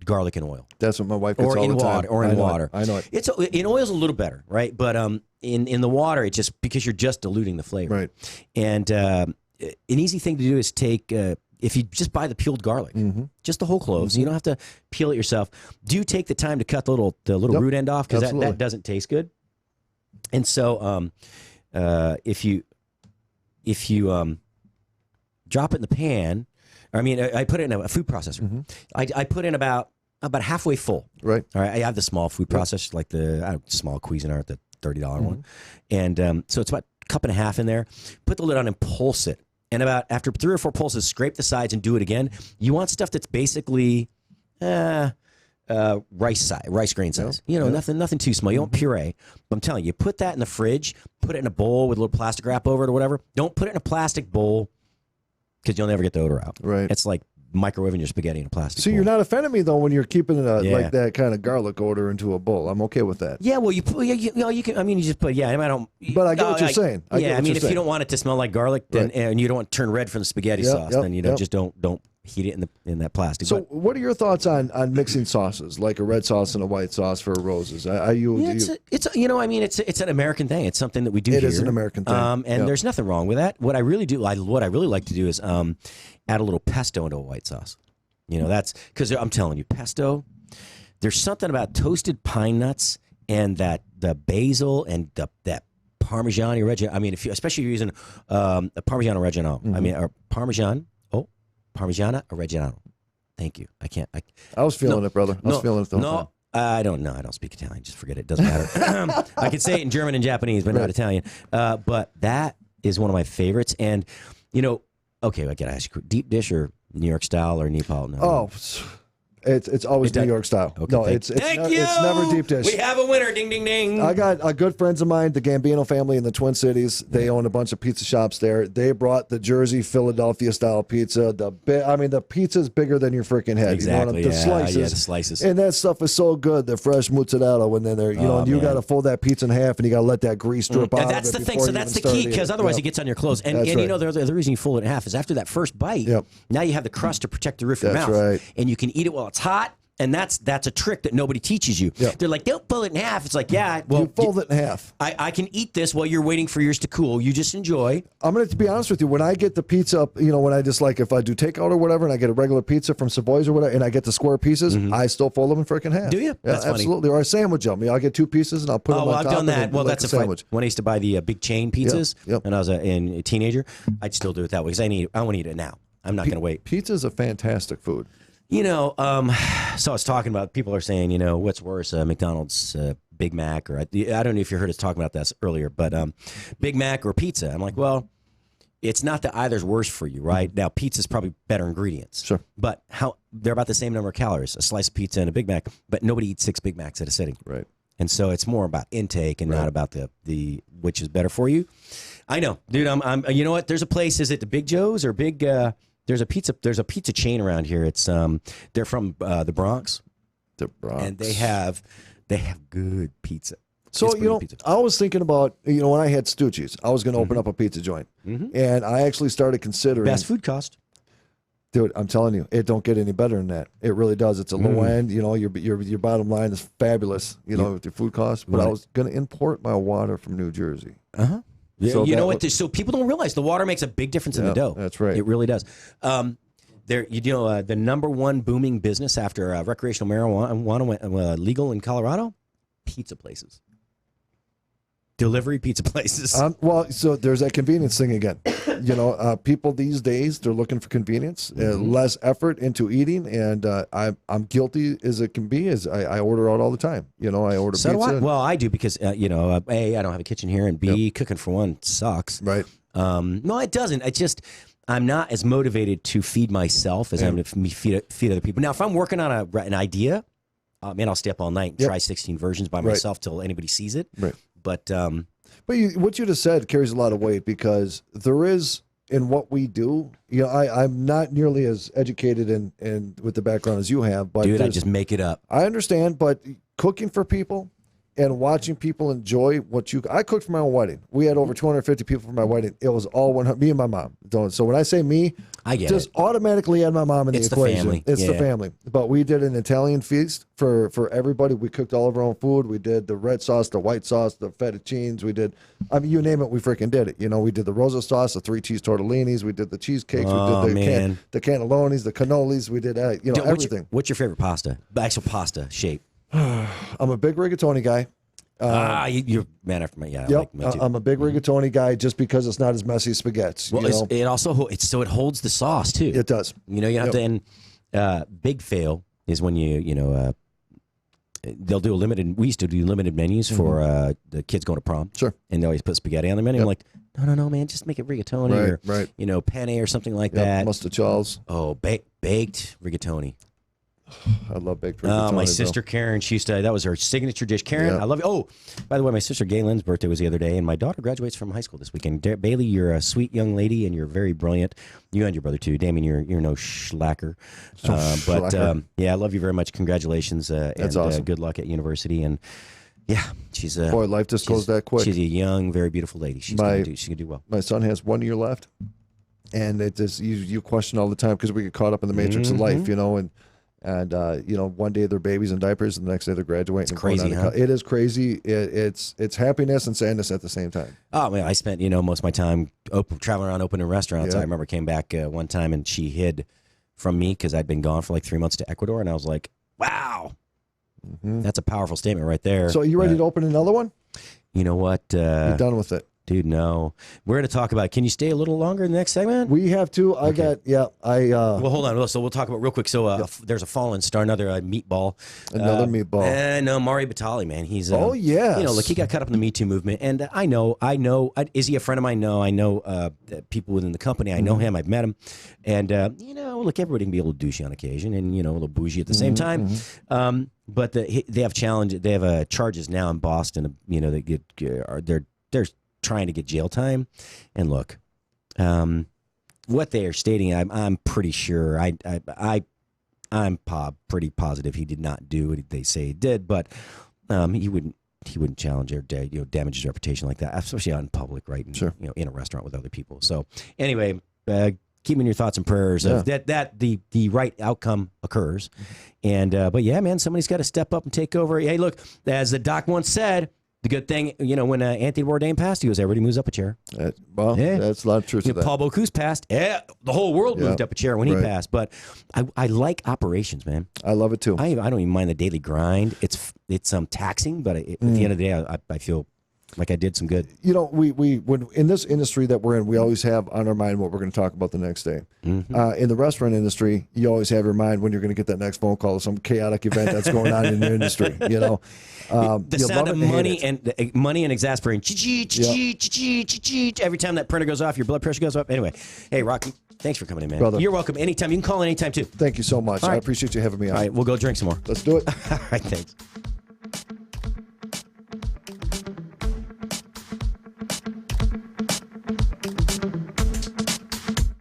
garlic and oil. That's what my wife gets all the time. Or in water. I know it. It's in oil's a little better, right? But in the water, it's just because you're just diluting the flavor. Right. And an easy thing to do is take. If you just buy the peeled garlic, just the whole cloves, you don't have to peel it yourself. Do take the time to cut the little root end off because that doesn't taste good. And so, if you drop it in the pan, I put it in a food processor. I put in about halfway full. Right. All right. I have the small food processor, like the small Cuisinart, the $30 one, and so it's about a cup and a half in there. Put the lid on and pulse it. And after 3 or 4 pulses, scrape the sides and do it again. You want stuff that's basically rice grain size. Nothing too small. You don't puree. But I'm telling you, put that in the fridge. Put it in a bowl with a little plastic wrap over it or whatever. Don't put it in a plastic bowl because you'll never get the odor out. Right. It's like microwaving your spaghetti in a plastic bowl. You're not offending me though when you're keeping like that kind of garlic odor into a bowl. I'm okay with that. Yeah, well, you can. You just put. I don't. But I get what you're saying. If you don't want it to smell like garlic, then and you don't want to turn red from the spaghetti sauce, then just don't heat it in that plastic. So, what are your thoughts on mixing sauces, like a red sauce and a white sauce for roses? It's an American thing. It's something that we do. It is an American thing, and there's nothing wrong with that. What I really like to do is add a little pesto into a white sauce. That's because I'm telling you, pesto. There's something about toasted pine nuts and the basil and that Parmigiano Reggiano. Especially if you're using a Parmigiano Reggiano. Or Parmesan. Parmigiana Reggiano. Thank you. I was feeling it, brother. I was feeling it the whole time. I don't know. I don't speak Italian. Just forget it. Doesn't matter. I can say it in German and Japanese, but not Italian. But that is one of my favorites. And, okay, I got to ask you, deep dish or New York style or Neapolitan? It's always New York style. Okay, No, thank it's you. it's never deep dish. We have a winner. Ding, ding, ding. I got good friends of mine, the Gambino family in the Twin Cities. They own a bunch of pizza shops there. They brought the Jersey Philadelphia style pizza. The pizza's bigger than your freaking head. Exactly. You know, the slices. Yeah, the slices. And that stuff is so good. The fresh mozzarella when they're and you got to fold that pizza in half and you got to let that grease drip out. And that's of it the thing. before So you that's even the key start because eating. otherwise Yep. it gets on your clothes. And That's you know right. the reason you fold it in half is after that first bite. Yep. Now you have the crust to protect the roof of your That's mouth, right. and you can eat it while it's hot. And that's a trick that nobody teaches you. Yep. They're like, don't fold it in half. It's like, yeah, well, You fold it in half. I can eat this while you're waiting for yours to cool. You just enjoy. I'm going to be honest with you. When I get the pizza up, when I just if I do takeout or whatever and I get a regular pizza from Savoy's or whatever and I get the square pieces, I still fold them in freaking half. Do you? Yeah, That's funny. absolutely. Or I sandwich them. I'll get 2 pieces and I'll put them on I've top done and that. then Well, like that's a a sandwich. when I used to buy the big chain pizzas Yep. when I was a teenager. I'd still do it that way because I want to eat it now. I'm not going to wait. Pizza's a fantastic food. So I was talking about, people are saying, what's worse, McDonald's Big Mac, or I don't know if you heard us talking about this earlier, but Big Mac or pizza. I'm like, well, it's not that either's worse for you, right? Now, pizza's probably better ingredients. Sure. But they're about the same number of calories, a slice of pizza and a Big Mac, but nobody eats 6 Big Macs at a sitting. Right. And so it's more about intake and not about the which is better for you. I know, dude. I'm. You know what? There's a place. Is it the Big Joe's or Big? There's a pizza chain around here. It's they're from the Bronx. The Bronx. And they have good pizza. So, It's pretty good pizza. I was thinking about, when I had Stucci's, I was going to open up a pizza joint. And I actually started considering. Best food cost. Dude, I'm telling you, it don't get any better than that. It really does. It's a low end. Your bottom line is fabulous, with your food costs. But I was going to import my water from New Jersey. Uh-huh. Yeah, So you know that what? So people don't realize the water makes a big difference in the dough. That's right. It really does. The number one booming business after recreational marijuana went legal in Colorado, pizza places. Delivery pizza places. So there's that convenience thing again. People these days, they're looking for convenience, less effort into eating, and I'm guilty as it can be. As I order out all the time. I order So pizza. do I. Well, I do because A, I don't have a kitchen here, and B, cooking for one sucks. Right. No, it doesn't. I'm not as motivated to feed myself as I'm to feed other people. Now, if I'm working on an idea, I'll stay up all night and try 16 versions by myself till anybody sees it. Right. But what you just said carries a lot of weight because there is in what we do. I'm not nearly as educated and with the background as you have. But dude, I just make it up. I understand, but cooking for people and watching people enjoy I cooked for my own wedding. We had over 250 people for my wedding. It was all 100, me and my mom. So when I say me, I get just automatically add my mom in It's the the equation. family. It's the Yeah. family. But we did an Italian feast for everybody. We cooked all of our own food. We did the red sauce, the white sauce, the fettuccines. We did, you name it, we freaking did it. We did the rosa sauce, the 3 cheese tortellinis. We did the cheesecakes. Oh, we did man. the cannolis, the cannolis. We did, Dude, everything. What's your favorite pasta? The actual pasta shape. I'm a big rigatoni guy. You're man after my I Yep, like me too. I'm a big rigatoni guy just because it's not as messy as spaghetti. Well, it also it holds the sauce too. It does. You have to. And big fail is when they'll do a limited. We used to do limited menus for the kids going to prom. Sure. And they always put spaghetti on the menu. I'm like, no, man, just make it rigatoni or penne or something like that. Mustardellas. Oh, baked rigatoni. I love baked rigatoni. Oh, my sister Karen, she used to. That was her signature dish. Karen, I love you. Oh, by the way, my sister Gaylin's birthday was the other day, and my daughter graduates from high school this weekend. Bailey, you're a sweet young lady, and you're very brilliant. You and your brother too. Damien, you're no schlacker. But I love you very much. Congratulations. That's and, awesome. Good luck at university. And yeah, she's boy, life just goes that quick. She's a young, very beautiful lady. She's gonna do well. My son has 1 year left, and it just you question all the time because we get caught up in the matrix of life, And one day they're babies in diapers, and the next day they're graduating. It's crazy, huh? It is crazy. It's happiness and sadness at the same time. Oh man, I spent most of my time traveling around opening restaurants. I remember came back one time and she hid from me because I'd been gone for like 3 months to Ecuador, and I was like, wow, that's a powerful statement right there. So are you ready to open another one? You know what? You're done with it. Dude, no. We're going to talk about, can you stay a little longer in the next segment? We have to. Well, hold on. So we'll talk about real quick. So there's a fallen star, another meatball. Another meatball. No, Mari Batali, man. He's, oh, yeah. Look, he got caught up in the Me Too movement. And I know, is he a friend of mine? No, I know people within the company. I know him. I've met him. And, look, everybody can be a little douchey on occasion, and a little bougie at the same time. But they have charges now in Boston. They they're trying to get jail time, and look, what they are stating, I'm pretty sure. I'm pretty positive he did not do what they say he did, but he wouldn't challenge or damage his reputation like that, especially out in public, right? And, sure. In a restaurant with other people. So anyway, keep in your thoughts and prayers that the right outcome occurs. And but yeah, man, somebody's got to step up and take over. Hey, look, as the doc once said, the good thing, when Anthony Bourdain passed, he goes, everybody moves up a chair. That's a lot of truth to that. Paul Bocu's passed. The whole world moved up a chair when he passed. But I like operations, man. I love it too. I don't even mind the daily grind. It's taxing, but at the end of the day, I feel like I did some good. We when in this industry that we're in, we always have on our mind what we're going to talk about the next day. In the restaurant industry, you always have your mind when you're going to get that next phone call or some chaotic event that's going on in your industry. The sound of money and exasperating. Every time that printer goes off, your blood pressure goes up. Anyway, hey, Rocky, thanks for coming in, man. Brother. You're welcome. Anytime. You can call anytime, too. Thank you so much. I appreciate you having me on. All right, we'll go drink some more. Let's do it. All right, thanks.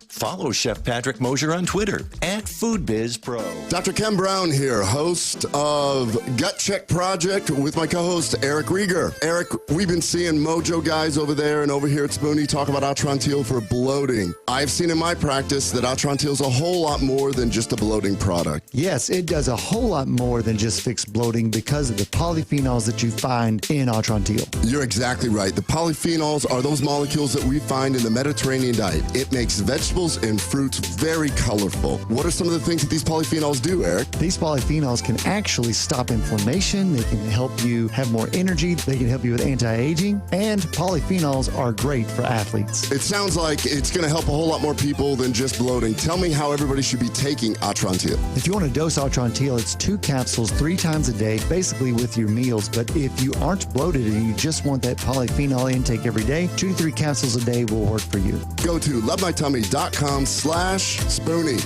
Follow Chef Patrick Mosher on Twitter @Food Biz Pro. Dr. Ken Brown here, host of Gut Check Project with my co-host Eric Rieger. Eric, we've been seeing Mojo guys over there and over here at Spoony talk about Atrantil for bloating. I've seen in my practice that Atrantil is a whole lot more than just a bloating product. Yes, it does a whole lot more than just fix bloating because of the polyphenols that you find in Atrantil. You're exactly right. The polyphenols are those molecules that we find in the Mediterranean diet. It makes vegetables and fruits very colorful. What are some of the things that these polyphenols do, Eric? These polyphenols can actually stop inflammation. They can help you have more energy. They can help you with anti-aging. And polyphenols are great for athletes. It sounds like it's going to help a whole lot more people than just bloating. Tell me how everybody should be taking Atrantil. If you want to dose Atrantil, it's 2 capsules 3 times a day, basically with your meals. But if you aren't bloated and you just want that polyphenol intake every day, 2 to 3 capsules a day will work for you. Go to lovemytummy.com/Spoony.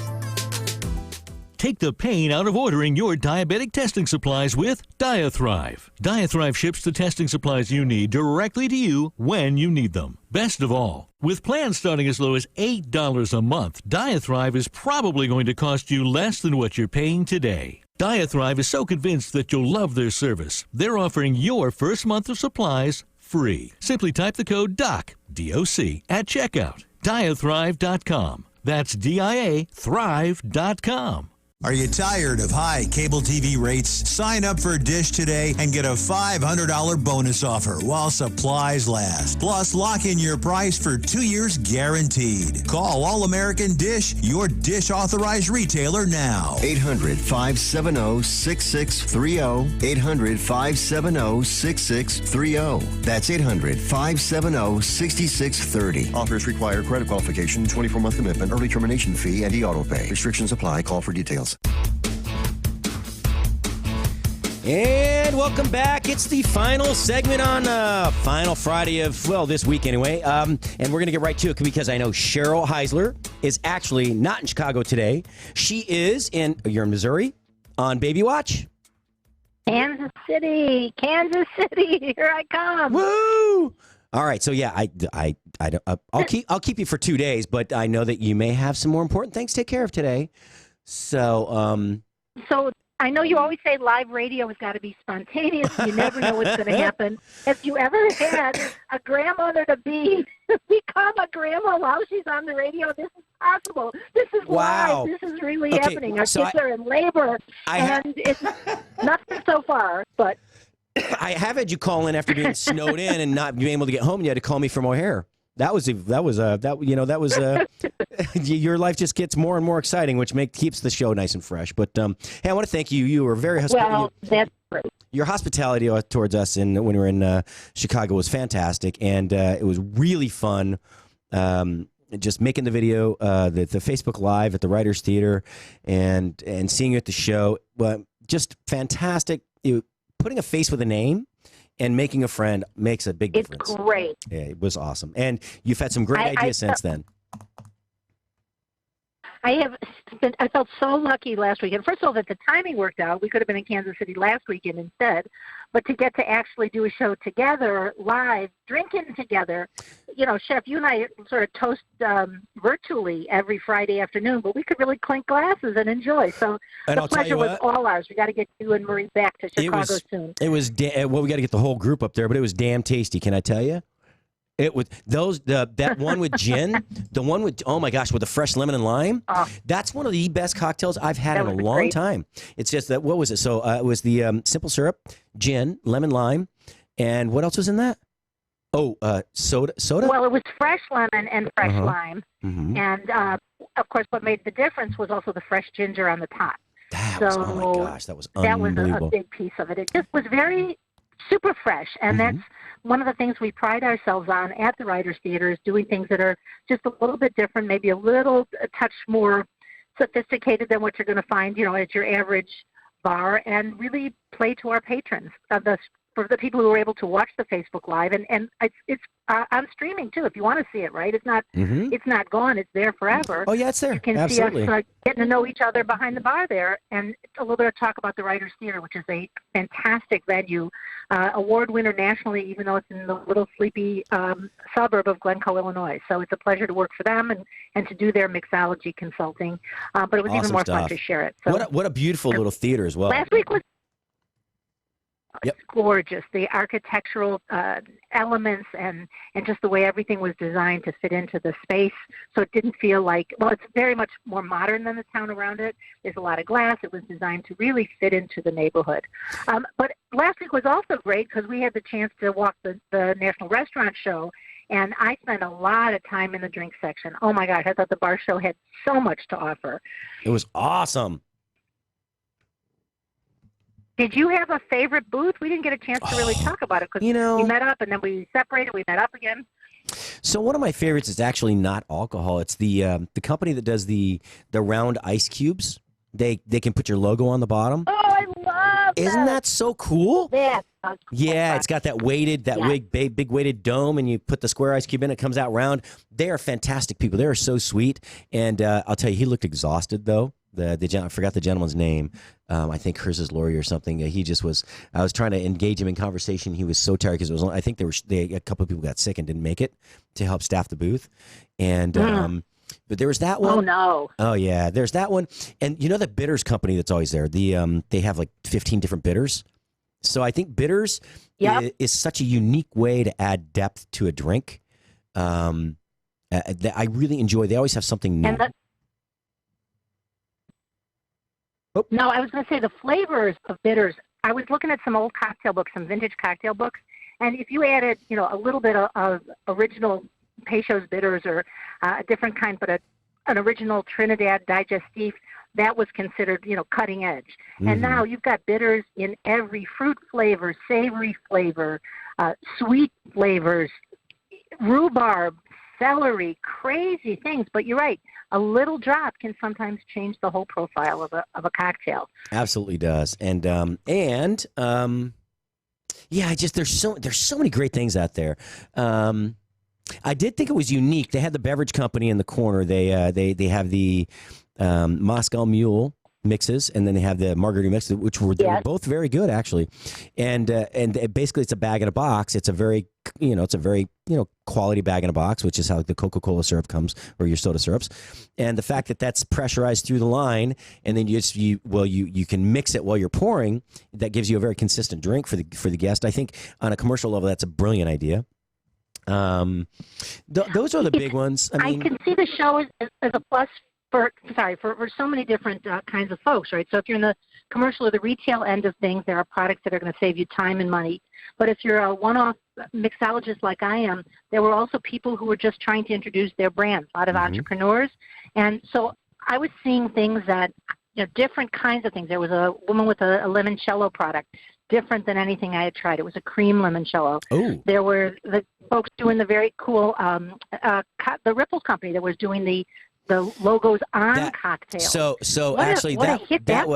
Take the pain out of ordering your diabetic testing supplies with Diathrive. Diathrive ships the testing supplies you need directly to you when you need them. Best of all, with plans starting as low as $8 a month, Diathrive is probably going to cost you less than what you're paying today. Diathrive is so convinced that you'll love their service, they're offering your first month of supplies free. Simply type the code DOC, D-O-C, at checkout. Diathrive.com. That's D-I-A, thrive.com. Are you tired of high cable TV rates? Sign up for Dish today and get a $500 bonus offer while supplies last. Plus, lock in your price for 2 years guaranteed. Call All American Dish, your Dish authorized retailer now. 800-570-6630. 800-570-6630. That's 800-570-6630. Offers require credit qualification, 24-month commitment, early termination fee, and e-auto pay. Restrictions apply. Call for details. And welcome back. It's the final segment on final Friday of, this week anyway. And we're going to get right to it because I know Cheryl Heisler is actually not in Chicago today. She is you're in Missouri on Baby Watch. Kansas City, here I come. Woo! All right, so yeah, I'll keep you for 2 days, but I know that you may have some more important things to take care of today. So I know you always say live radio has got to be spontaneous. You never know what's going to happen. Have you ever had a grandmother to be become a grandma while she's on the radio? This is possible. This is live. This is really happening. Our kids are in labor, and it's nothing so far, but. I have had you call in after being snowed in and not being able to get home. You had to call me from O'Hare. Your life just gets more and more exciting, which keeps the show nice and fresh. But hey, I want to thank you. You were very hospitable. Well, that's great. Your hospitality towards us when we were in Chicago was fantastic, and it was really fun. Just making the video, the Facebook Live at the Writers Theater, and seeing you at the show, just fantastic. Putting a face with a name and making a friend makes a big difference. It's great. Yeah, it was awesome. And you've had some great ideas since then. I felt so lucky last weekend. First of all, that the timing worked out. We could have been in Kansas City last weekend instead. But to get to actually do a show together, live, drinking together, Chef, you and I sort of toast virtually every Friday afternoon, but we could really clink glasses and enjoy. So and the pleasure was all ours. We got to get you and Marie back to Chicago soon. It was, we got to get the whole group up there, but it was damn tasty. Can I tell you? It was that one with gin, the one with, oh my gosh, with the fresh lemon and lime. Oh. That's one of the best cocktails I've had in a long time. It's just that, what was it? So it was the simple syrup, gin, lemon, lime, and what else was in that? Oh, soda. Well, it was fresh lemon and fresh lime, and of course, what made the difference was also the fresh ginger on the top. Oh my gosh, that was unbelievable. That was a big piece of it. It just was very super fresh, and that's one of the things we pride ourselves on at the Writers Theater, is doing things that are just a little bit different, maybe a touch more sophisticated than what you're going to find, at your average bar, and really play to our patrons. For the people who were able to watch the Facebook Live, and it's on streaming too. If you want to see it, right? It's not it's not gone. It's there forever. Oh yeah, it's there. You can Absolutely. see us getting to know each other behind the bar there, and a little bit of talk about the Writers Theater, which is a fantastic venue, award winner nationally, even though it's in the little sleepy suburb of Glencoe, Illinois. So it's a pleasure to work for them and to do their mixology consulting. But it was even more fun to share it. So what a beautiful little theater as well. Last week was gorgeous. The architectural elements and just the way everything was designed to fit into the space. So it didn't feel like, well, it's very much more modern than the town around it. There's a lot of glass. It was designed to really fit into the neighborhood. But last week was also great because we had the chance to walk the National Restaurant Show, and I spent a lot of time in the drink section. Oh my gosh, I thought the bar show had so much to offer. It was awesome. Did you have a favorite booth? We didn't get a chance to really talk about it because we met up and then we separated. We met up again. So one of my favorites is actually not alcohol. It's the company that does the round ice cubes. They can put your logo on the bottom. Oh, I love that. Isn't that so cool? Yeah. Yeah, it's got that big weighted dome, and you put the square ice cube in. It comes out round. They are fantastic people. They are so sweet. And I'll tell you, he looked exhausted though. I forgot the gentleman's name. I think hers is Lori or something. He just was. I was trying to engage him in conversation. He was so tired because I think a couple of people got sick and didn't make it to help staff the booth. And but there was that one. Oh no. Oh yeah, there's that one. And the bitters company that's always there. They have like 15 different bitters. So I think bitters is such a unique way to add depth to a drink. That I really enjoy. They always have something new. No, I was going to say the flavors of bitters. I was looking at some old cocktail books, some vintage cocktail books, and if you added, a little bit of original Peychaud's bitters or a different kind, but an original Trinidad digestif, that was considered, cutting edge. And now you've got bitters in every fruit flavor, savory flavor, sweet flavors, rhubarb, celery, crazy things. But you're right. A little drop can sometimes change the whole profile of a cocktail. Absolutely does. And there's so many great things out there. I did think it was unique. They had the beverage company in the corner. They have the Moscow Mule mixes, and then they have the margarita mixes, which were both very good actually. And basically, it's a bag in a box. It's a very quality bag in a box, which is how the Coca-Cola syrup comes, or your soda syrups. And the fact that that's pressurized through the line, and then you can mix it while you're pouring, that gives you a very consistent drink for the guest. I think on a commercial level, that's a brilliant idea. Those are the big ones. I can see the show as a plus for so many different kinds of folks, right? So if you're in the commercial or the retail end of things, there are products that are going to save you time and money. But if you're a one-off mixologist like I am, there were also people who were just trying to introduce their brands, a lot of entrepreneurs. And so I was seeing things that, different kinds of things. There was a woman with a limoncello product, different than anything I had tried. It was a cream limoncello. Oh. There were the folks doing the very cool, the Ripples company that was doing the logos on cocktails. So actually, that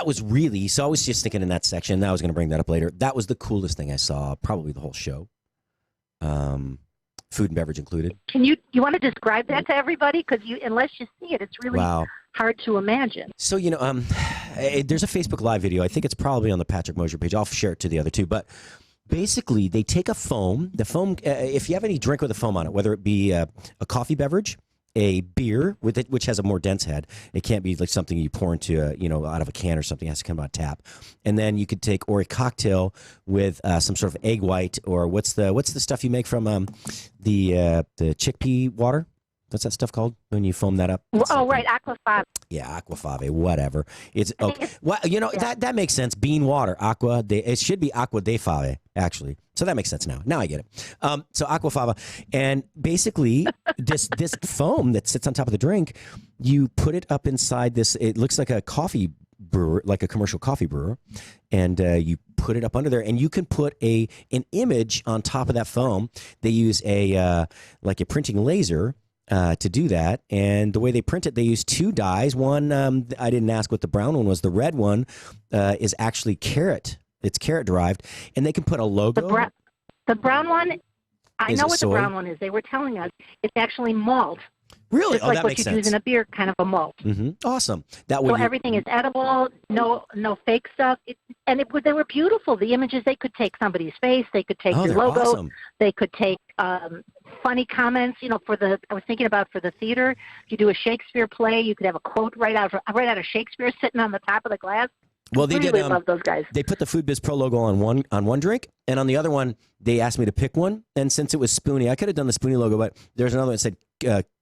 was really. So I was just thinking in that section. I was going to bring that up later. That was the coolest thing I saw, probably the whole show. food and beverage included. Can you want to describe that to everybody? Because unless you see it, it's really Wow. hard to imagine. So, there's a Facebook Live video. I think it's probably on the Patrick Mosher page. I'll share it to the other two. But basically, they take a foam. The foam, if you have any drink with a foam on it, whether it be a coffee beverage, a beer with it, which has a more dense head. It can't be like something you pour into out of a can or something. It has to come out of tap. And then you could take or a cocktail with some sort of egg white, or what's the stuff you make from the chickpea water? What's that stuff called when you foam that up? Right, aquafaba. Yeah, aquafaba, whatever. It's okay. Well, that makes sense. Bean water, it should be aqua de fave, actually. So that makes sense now. Now I get it. So aquafaba, and basically this foam that sits on top of the drink, you put it up inside this. It looks like a coffee brewer, like a commercial coffee brewer, and you put it up under there, and you can put an image on top of that foam. They use a printing laser. To do that, and the way they print it, they use two dyes. One, I didn't ask what the brown one was. The red one is actually carrot. It's carrot derived, and they can put a logo. The brown one, I know what soy? the brown one is. They were telling us it's actually malt. Really? It's Oh, like that what makes you'd sense. use in a beer, kind of a malt. Mm-hmm. Awesome. That So way, everything is edible, no fake stuff. They were beautiful. The images, they could take somebody's face, they could take your they're logo, awesome. they could take funny comments. I was thinking about for the theater, if you do a Shakespeare play, you could have a quote right out of Shakespeare sitting on the top of the glass. Well, they really did. love those guys. They put the Food Biz Pro logo on one drink, and on the other one, they asked me to pick one. And since it was Spoony, I could have done the Spoony logo, but there's another one that said,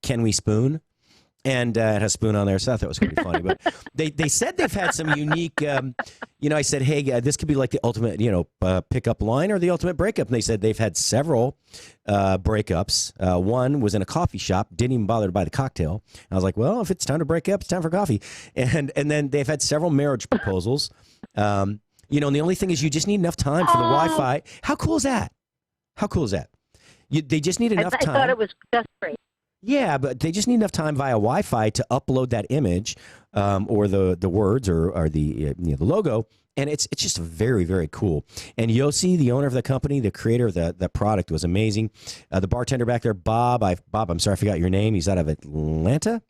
"Can we spoon?" And it has spoon on there, so I thought it was going to be funny. But they said they've had some unique, I said, hey, this could be like the ultimate, pickup line or the ultimate breakup. And they said they've had several breakups. One was in a coffee shop, didn't even bother to buy the cocktail. I was like, well, if it's time to break up, it's time for coffee. And then they've had several marriage proposals. And the only thing is you just need enough time for the Wi-Fi. How cool is that? They just need enough time. I thought it was just great. Yeah, but they just need enough time via Wi-Fi to upload that image, or the words, or the the logo, and it's just very, very cool. And Yossi, the owner of the company, the creator of the product, was amazing. The bartender back there, Bob, I'm sorry, I forgot your name. He's out of Atlanta.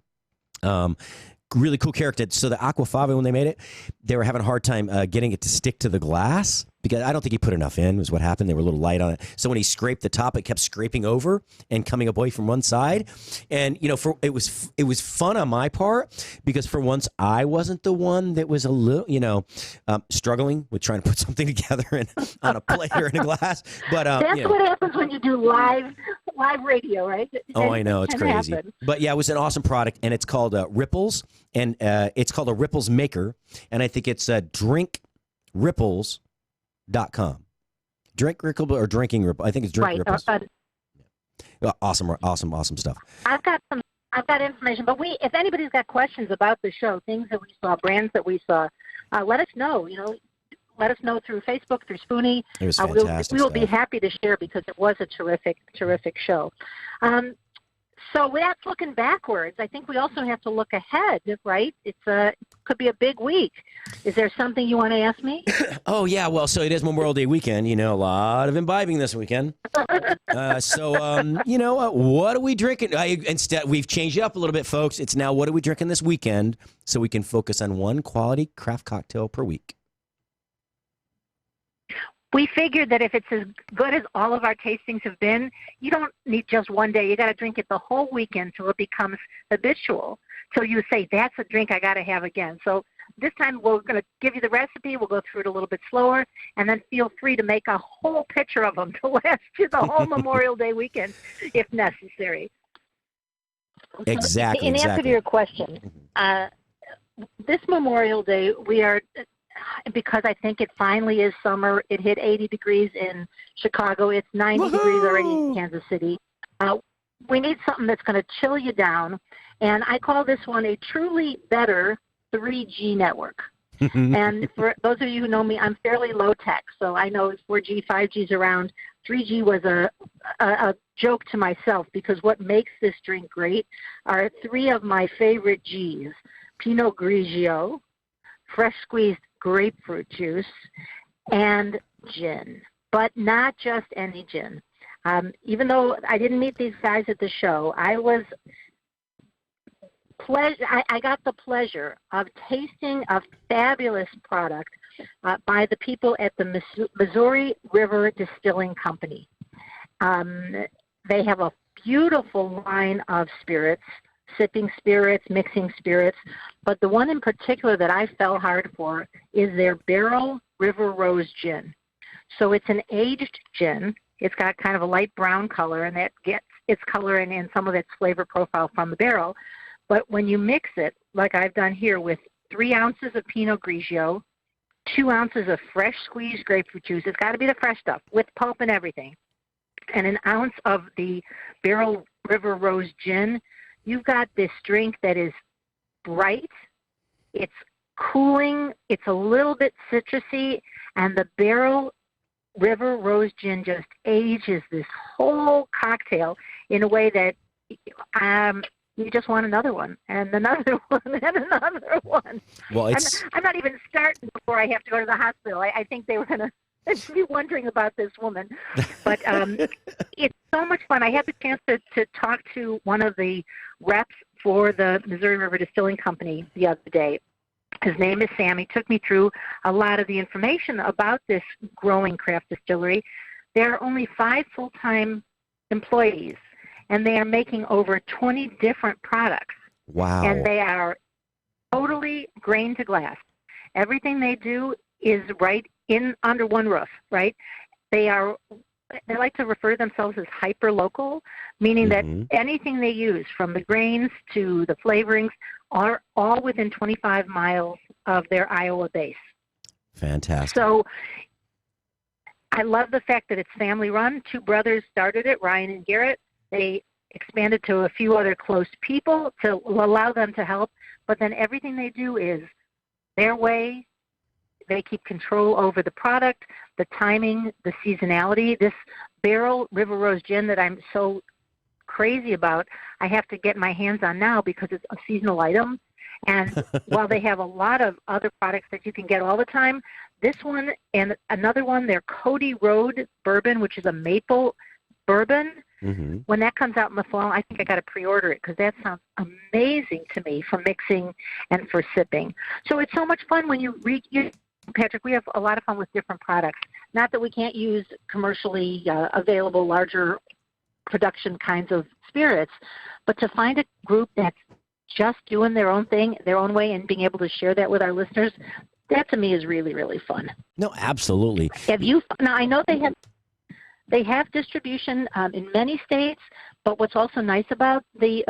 Really cool character. So the aquafaba, when they made it, they were having a hard time getting it to stick to the glass, because I don't think he put enough in, was what happened. They were a little light on it. So when he scraped the top, it kept scraping over and coming away from one side. And, it was fun on my part, because for once I wasn't the one that was a little, struggling with trying to put something together on a plate or in a glass. But that's what happens when you do live radio, right? Oh, I know. It's can crazy. happen. But yeah, it was an awesome product, and it's called Ripples, and it's called a Ripples Maker, and I think it's drinkripples.com. Drink Ripple or Drinking Ripple. I think it's Drink Ripples. Awesome stuff. I've got information, but if anybody's got questions about the show, things that we saw, brands that we saw, let us know. Let us know through Facebook, through Spoony. It was fantastic. We will be happy to share, because it was a terrific show. So that's looking backwards. I think we also have to look ahead, right? It could be a big week. Is there something you want to ask me? Oh, yeah. Well, so it is Memorial Day weekend. A lot of imbibing this weekend. What are we drinking? Instead, we've changed it up a little bit, folks. It's now, what are we drinking this weekend, so we can focus on one quality craft cocktail per week. We figured that if it's as good as all of our tastings have been, you don't need just one day. You got to drink it the whole weekend till it becomes habitual. So you say, that's a drink I got to have again. So this time we're going to give you the recipe. We'll go through it a little bit slower, and then feel free to make a whole pitcher of them to last you the whole Memorial Day weekend if necessary. Exactly. In answer to your question, this Memorial Day, we are... because I think it finally is summer. It hit 80 degrees in Chicago. It's 90 degrees already in Kansas City. We need something that's going to chill you down, and I call this one a truly better 3G network. And for those of you who know me, I'm fairly low tech, so I know 4G, 5G's around. 3G was a joke to myself, because what makes this drink great are three of my favorite G's: Pinot Grigio, fresh squeezed grapefruit juice, and gin. But not just any gin. Even though I didn't meet these guys at the show, I got the pleasure of tasting a fabulous product by the people at the Missouri River Distilling Company. They have a beautiful line of spirits, sipping spirits, mixing spirits, but the one in particular that I fell hard for is their Barrel River Rose Gin. So it's an aged gin. It's got kind of a light brown color, and that gets its color and some of its flavor profile from the barrel. But when you mix it, like I've done here, with 3 ounces of Pinot Grigio, 2 ounces of fresh squeezed grapefruit juice, it's got to be the fresh stuff, with pulp and everything, and an ounce of the Barrel River Rose Gin, you've got this drink that is bright, it's cooling, it's a little bit citrusy, and the Barrel River Rose Gin just ages this whole cocktail in a way that you just want another one, and another one, and another one. Well, I'm not even starting before I have to go to the hospital. I think they were going to be wondering about this woman. But it's so much fun. I had the chance to talk to one of the reps for the Missouri River Distilling Company the other day. His name is Sam. He took me through a lot of the information about this growing craft distillery. There are only 5 full-time employees, and they are making over 20 different products. Wow. And they are totally grain to glass. Everything they do is right in under one roof, right? They like to refer to themselves as hyper-local, meaning that anything they use, from the grains to the flavorings, are all within 25 miles of their Iowa base. Fantastic. So I love the fact that it's family-run. 2 brothers started it, Ryan and Garrett. They expanded to a few other close people to allow them to help, but then everything they do is their way. They keep control over the product, the timing, the seasonality. This Barrel River Rose Gin that I'm so crazy about, I have to get my hands on now because it's a seasonal item. And while they have a lot of other products that you can get all the time, this one and another one, their Cody Road Bourbon, which is a maple bourbon, when that comes out in the fall, I think I got to pre-order it because that sounds amazing to me for mixing and for sipping. So it's so much fun when you Patrick, we have a lot of fun with different products. Not that we can't use commercially available, larger production kinds of spirits, but to find a group that's just doing their own thing, their own way, and being able to share that with our listeners, that to me is really, really fun. No, absolutely. Now, I know they have distribution in many states, but what's also nice about the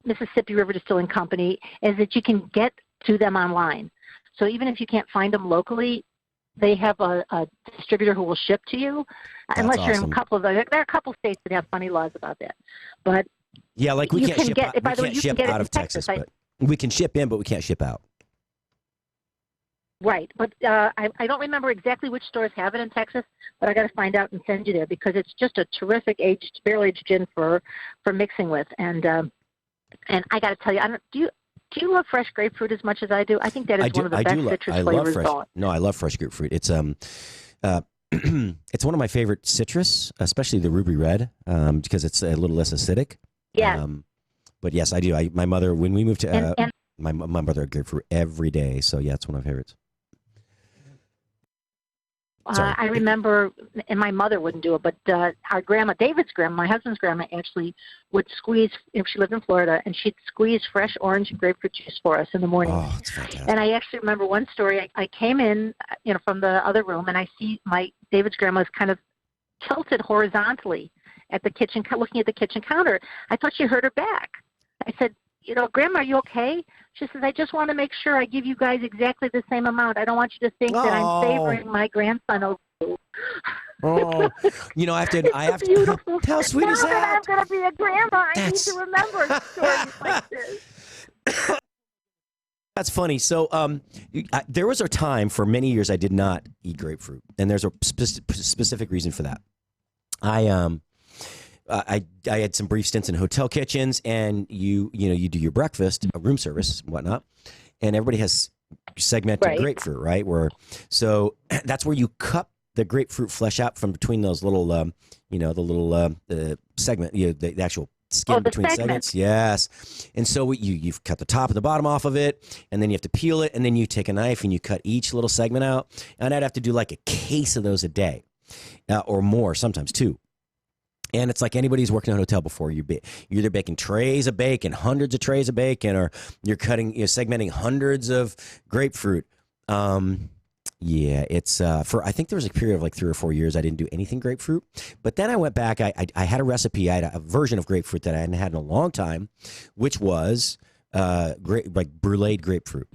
Mississippi River Distilling Company is that you can get to them online. So even if you can't find them locally, they have a distributor who will ship to you. That's unless you're in awesome. a couple of there are a couple states that have funny laws about that. But yeah, like we you can't can ship get, out, by we the way, can't you ship can get it out in of Texas, Texas. but we can ship in, but we can't ship out. Right, but I don't remember exactly which stores have it in Texas, but I got to find out and send you there because it's just a terrific barrel-aged gin for mixing with. And I got to tell you, do you love fresh grapefruit as much as I do? I think that is one of the best citrus flavors going. No, I love fresh grapefruit. It's it's one of my favorite citrus, especially the ruby red, because it's a little less acidic. Yeah. But yes, I do. My mother, when we moved to my mother had grapefruit every day, so yeah, it's one of my favorites. I remember, and my mother wouldn't do it, but our grandma, David's grandma, my husband's grandma, actually would squeeze, if she lived in Florida, and she'd squeeze fresh orange and grapefruit juice for us in the morning. Oh, that's fantastic. And I actually remember one story. I came in, from the other room, and I see David's grandma's kind of tilted horizontally at the kitchen, looking at the kitchen counter. I thought she hurt her back. I said, Grandma, are you okay? She says, I just want to make sure I give you guys exactly the same amount. I don't want you to think that I'm favoring my grandson over you. Oh, I have to. Beautiful. How sweet is that? I'm going to be a grandma. I need to remember stories like this. That's funny. So there was a time for many years I did not eat grapefruit, and there's a specific reason for that. I had some brief stints in hotel kitchens, and you do your breakfast, room service, and whatnot, and everybody has segmented grapefruit, right? So that's where you cup the grapefruit flesh out from between those little, the little segment, the actual skin between segments. Yes. And so you've cut the top and the bottom off of it, and then you have to peel it, and then you take a knife and you cut each little segment out. And I'd have to do like a case of those a day, or more, sometimes two. And it's like anybody's worked in a hotel before. You're either baking trays of bacon, hundreds of trays of bacon, or you're segmenting hundreds of grapefruit. It's I think there was a period of like 3 or 4 years I didn't do anything grapefruit. But then I went back. I had a recipe. I had a version of grapefruit that I hadn't had in a long time, which was bruleed grapefruit.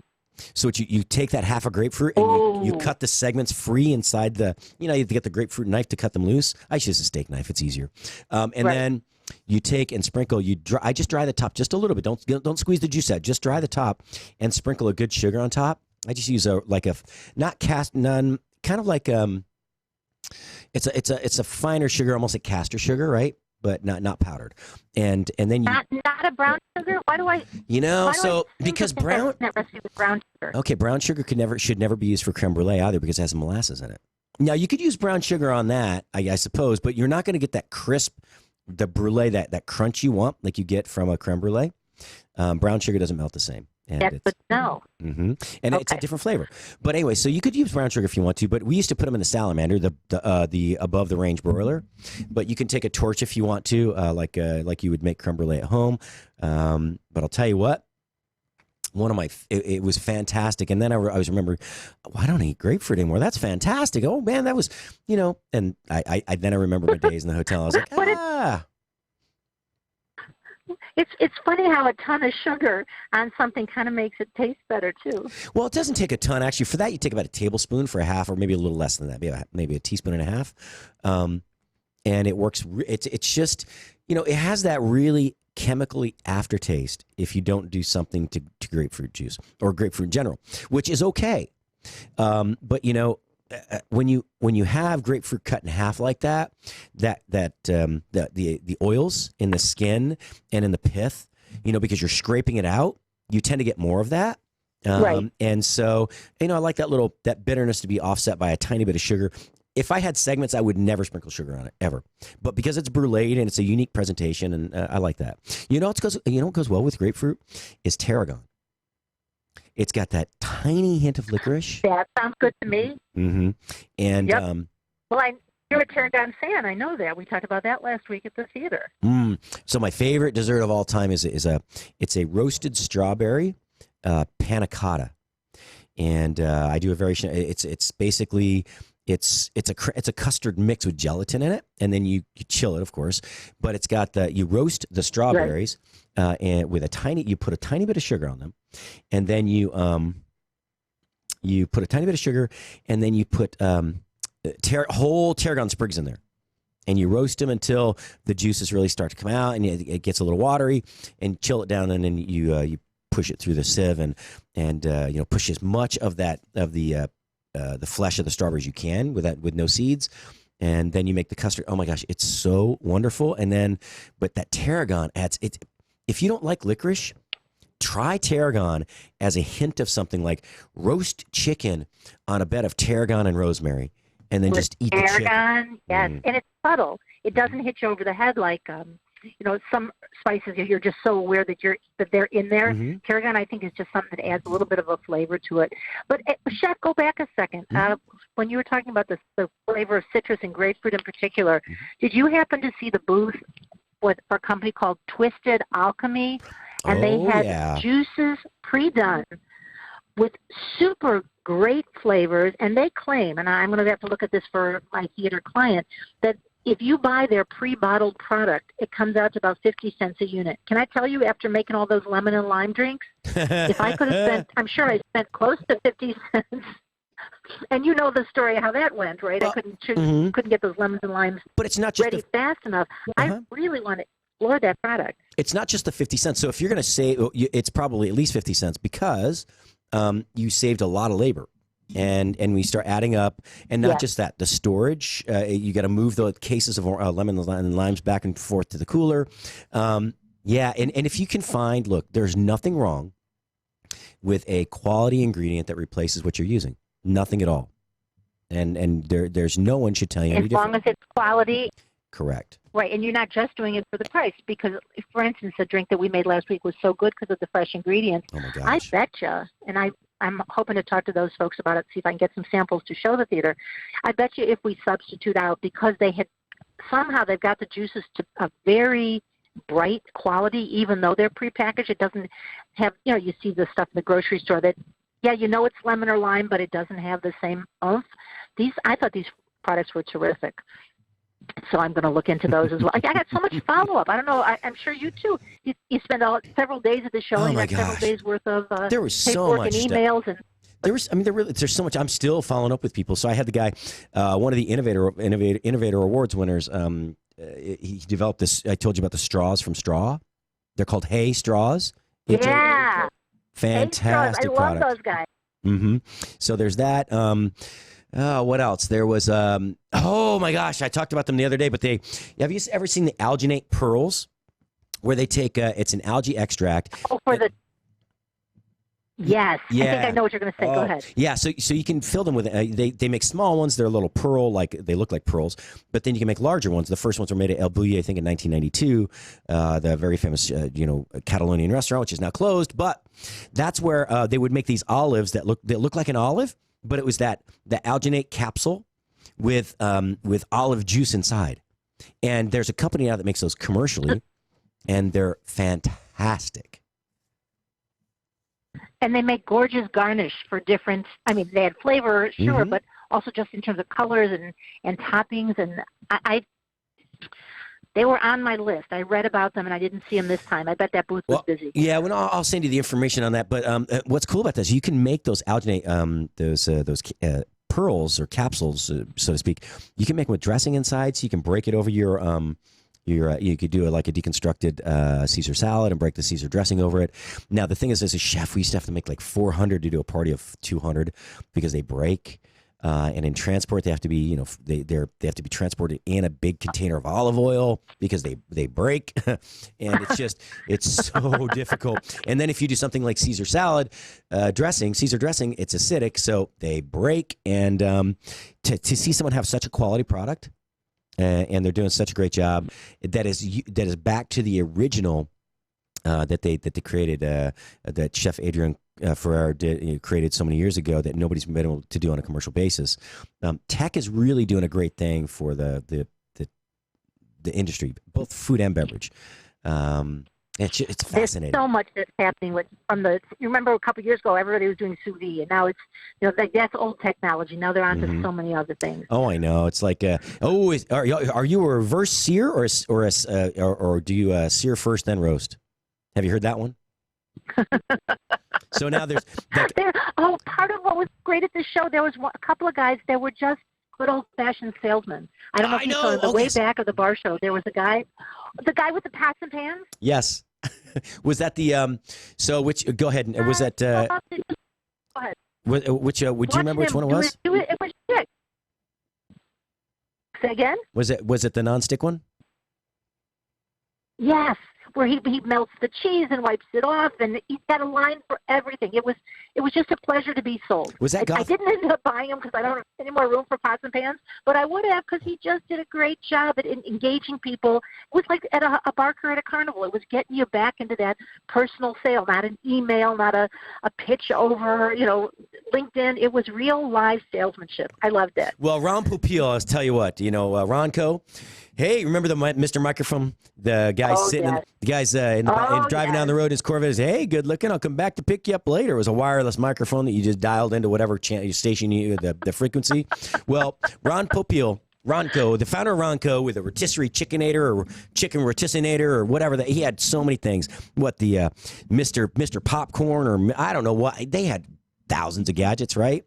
So you take that half a grapefruit and you cut the segments free inside the, you have to get the grapefruit knife to cut them loose. I just use a steak knife. It's easier. Then you take and sprinkle, I just dry the top just a little bit. Don't squeeze the juice out. Just dry the top and sprinkle a good sugar on top. I just use it's a finer sugar, almost like castor sugar, right? But not powdered, and then you not a brown sugar. Why do I? Because brown sugar. Okay, brown sugar should never be used for creme brulee either because it has molasses in it. Now you could use brown sugar on that, I suppose, but you're not going to get that crisp, the brulee, that crunch you want like you get from a creme brulee. Brown sugar doesn't melt the same. And but no. Mm-hmm. And it's a different flavor. But anyway, so you could use brown sugar if you want to, but we used to put them in the salamander, the above the range broiler. But you can take a torch if you want to, like you would make creme brulee at home. But I'll tell you what, it was fantastic. And then I was remembering, I don't eat grapefruit anymore. That's fantastic. Oh man, that was, and I remember my days in the hotel. I was like, It's funny how a ton of sugar on something kind of makes it taste better too. Well, it doesn't take a ton actually. For that, you take about a tablespoon for a half, or maybe a little less than that, maybe a teaspoon and a half. And it works. It's just it has that really chemically aftertaste if you don't do something to grapefruit juice or grapefruit in general, which is okay. But when you have grapefruit cut in half like that, the oils in the skin and in the pith, because you're scraping it out, you tend to get more of that. Right. And so, I like that bitterness to be offset by a tiny bit of sugar. If I had segments, I would never sprinkle sugar on it ever. But because it's bruleed and it's a unique presentation, and I like that. What goes well with grapefruit is tarragon. It's got that tiny hint of licorice. That sounds good to me. Mm-hmm. And yep. You're a tarragon fan. I know that. We talked about that last week at the theater. So my favorite dessert of all time is a roasted strawberry panna cotta, and I do a very. It's basically. It's a custard mix with gelatin in it, and then you chill it, of course. But it's got you roast the strawberries, and you put a tiny bit of sugar on them, and then you put a tiny bit of sugar, and then you put whole tarragon sprigs in there, and you roast them until the juices really start to come out, and it gets a little watery, and chill it down, and then you push it through the sieve, and push as much of the flesh of the strawberries you can with no seeds, and then you make the custard. Oh my gosh, it's so wonderful. And but that tarragon adds it. If you don't like licorice, try tarragon as a hint of something like roast chicken on a bed of tarragon and rosemary, and then just eat the chicken. Tarragon, yes, and it's subtle. It doesn't hit you over the head like some spices you're just so aware that they're in there. Mm-hmm. Tarragon, I think, is just something that adds a little bit of a flavor to it. But Chef, go back a second. Mm-hmm. When you were talking about the flavor of citrus and grapefruit in particular, did you happen to see the booth for a company called Twisted Alchemy? And they had juices pre-done with super great flavors, and they claim, and I'm going to have to look at this for my theater client, that if you buy their pre-bottled product, it comes out to about 50 cents a unit. Can I tell you, after making all those lemon and lime drinks, if I could have spent, I'm sure I spent close to 50 cents. And you know the story of how that went, right? I couldn't get those lemons and limes but it's not just ready fast enough. I really want to explore that product. It's not just the 50 cents. So if you're going to save, it's probably at least 50 cents because you saved a lot of labor. And we start adding up, and not just that, the storage. You got to move the cases of lemons and limes back and forth to the cooler. And if you can find, look, there's nothing wrong with a quality ingredient that replaces what you're using. Nothing at all. and there's no one should tell you any As long different. as it's quality. Correct. Right, and you're not just doing it for the price because, for instance, the drink that we made last week was so good because of the fresh ingredients. Oh my gosh. I betcha, and I'm hoping to talk to those folks about it, see if I can get some samples to show the theater. I bet you if we substitute out, because they've got the juices to a very bright quality, even though they're prepackaged. It doesn't have, you see the stuff in the grocery store that, it's lemon or lime, but it doesn't have the same oomph. I thought these products were terrific. So I'm going to look into those as well. I got so much follow-up. I don't know. I'm sure you too. You spend several days at the show, and you got several days worth of there was so paperwork much and emails. stuff. There's so much. I'm still following up with people. So I had the guy, one of the Innovator Awards winners. He developed this. I told you about the straws from Straw. They're called Hey Straws. Yeah. Fantastic I product. love those guys. Mm-hmm. So there's that. What else? There was, oh my gosh, I talked about them the other day, but have you ever seen the alginate pearls where they take, it's an algae extract. Oh, yes. Yeah. I think I know what you're going to say. Go ahead. Yeah. So you can fill them with, they make small ones. They're a little pearl, they look like pearls, but then you can make larger ones. The first ones were made at El Bulli, I think in 1992, the very famous, Catalonian restaurant, which is now closed, but that's where, they would make these olives that look like an olive. But it was the alginate capsule with olive juice inside. And there's a company now that makes those commercially, and they're fantastic. And they make gorgeous garnish for different, they add flavor, sure, Mm-hmm. but also just in terms of colors and toppings. And they were on my list. I read about them, and I didn't see them this time. I bet that booth was busy. Yeah, well, I'll send you the information on that. But what's cool about this, you can make those alginate, those pearls or capsules, so to speak. You can make them with dressing inside, so you can break it over your you could do like a deconstructed Caesar salad and break the Caesar dressing over it. Now, the thing is, as a chef, we used to have to make like 400 to do a party of 200 because they break. And in transport, they have to be, they have to be transported in a big container of olive oil because they break, and it's so difficult. And then if you do something like Caesar salad Caesar dressing, it's acidic, so they break. And to see someone have such a quality product, and they're doing such a great job, that is back to the original that they created, that Chef Adrian Ferrer created so many years ago that nobody's been able to do on a commercial basis. Tech is really doing a great thing for the industry, both food and beverage. It's fascinating. There's so much that's happening you remember a couple of years ago, everybody was doing sous vide, and now it's, that's old technology. Now they're on to so many other things. Oh, I know. It's like, are you a reverse sear or do you sear first then roast? Have you heard that one? So now there's part of what was great at the show, there was a couple of guys that were just good old-fashioned salesmen. I don't know if you saw the way back of the bar show. There was the guy with the pots and pans. Yes. Was that the go ahead. Was that Go ahead. would you remember which one it was? It was shit. Say again? Was it the non-stick one? Yes, where he melts the cheese and wipes it off, and he's got a line for everything. It was just a pleasure to be sold. Was that I didn't end up buying them because I don't have any more room for pots and pans, but I would have because he just did a great job at engaging people. It was like at a barker at a carnival. It was getting you back into that personal sale, not an email, not a pitch over, LinkedIn. It was real live salesmanship. I loved it. Well, Ron Popeil, I'll tell you what, Ronco. Hey, remember the Mr. Microphone? The guy driving down the road in his Corvette. Hey, good looking. I'll come back to pick you up later. It was a wireless microphone that you just dialed into whatever station the frequency. Well, Ron Popeil, Ronco, the founder of Ronco, with a rotisserie chickinator or chicken rotisseinator or whatever. He had so many things. Mr. Popcorn, or I don't know what. They had thousands of gadgets, right?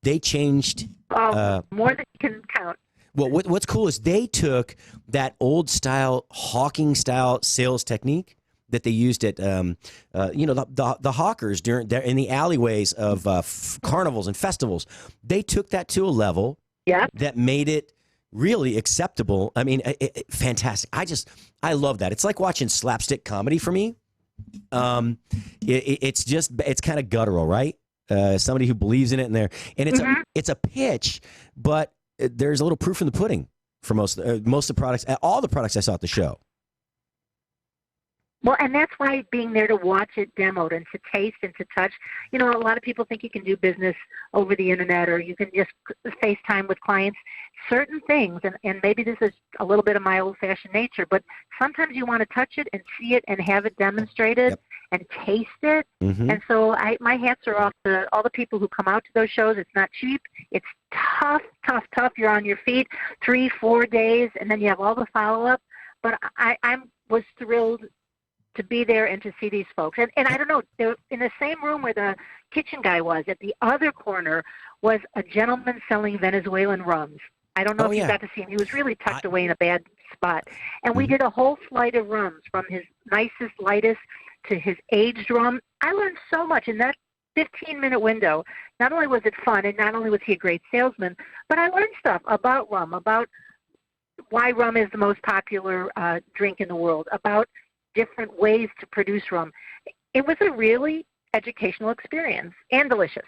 They changed. More than you can count. Well, what's cool is they took that old style hawking style sales technique that they used at the hawkers in the alleyways of carnivals and festivals. They took that to a level that made it really acceptable. I mean, fantastic. I love that. It's like watching slapstick comedy for me. It's kind of guttural, right? somebody who believes in it, and it's a pitch, but there's a little proof in the pudding for most of the products, all the products I saw at the show. Well, and that's why being there to watch it demoed and to taste and to touch. A lot of people think you can do business over the internet or you can just FaceTime with clients. Certain things, and maybe this is a little bit of my old-fashioned nature, but sometimes you want to touch it and see it and have it demonstrated and taste it. And so my hats are off to all the people who come out to those shows. It's not cheap. It's tough. You're on your feet 3-4 days, and then you have all the follow-up. But I was thrilled to be there and to see these folks. And I don't know, they're in the same room where the kitchen guy was. At the other corner was a gentleman selling Venezuelan rums. I don't know if you got to see him. He was really tucked away in a bad spot. And we did a whole flight of rums, from his nicest, lightest to his aged rum. I learned so much in that 15-minute window. Not only was it fun, and not only was he a great salesman, but I learned stuff about rum, about why rum is the most popular drink in the world, about different ways to produce rum. It was a really educational experience and delicious.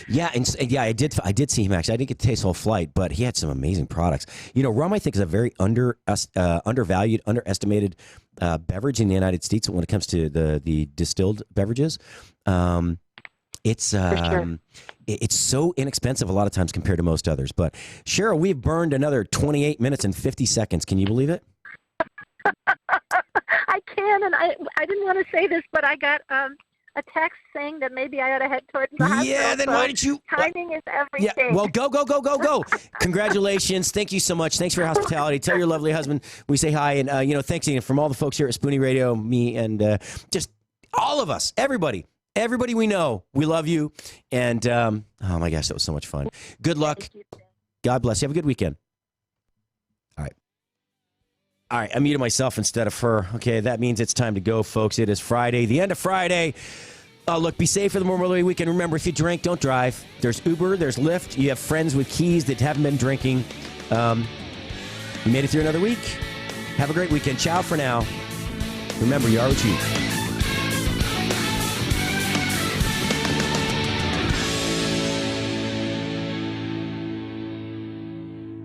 Yeah, I did see him actually. I didn't get to taste the whole flight, but he had some amazing products. Rum I think is a very undervalued, underestimated beverage in the United States when it comes to the distilled beverages. It's so inexpensive a lot of times compared to most others. But Cheryl, we've burned another 28 minutes and 50 seconds. Can you believe it? I can, and I didn't want to say this, but I got a text saying that maybe I ought to head towards the hospital. Yeah, then why didn't you? Timing is everything. Yeah, well, go. Congratulations. Thank you so much. Thanks for your hospitality. Tell your lovely husband we say hi. And, thanks again from all the folks here at Spoony Radio, me, and just all of us, everybody we know. We love you. And, oh, my gosh, that was so much fun. Good luck. God bless you. Have a good weekend. All right, I muted myself instead of her. Okay, that means it's time to go, folks. It is Friday, the end of Friday. Look, be safe for the Memorial Day weekend. Remember, if you drink, don't drive. There's Uber, there's Lyft. You have friends with keys that haven't been drinking. You made it through another week. Have a great weekend. Ciao for now. Remember, you are what you eat.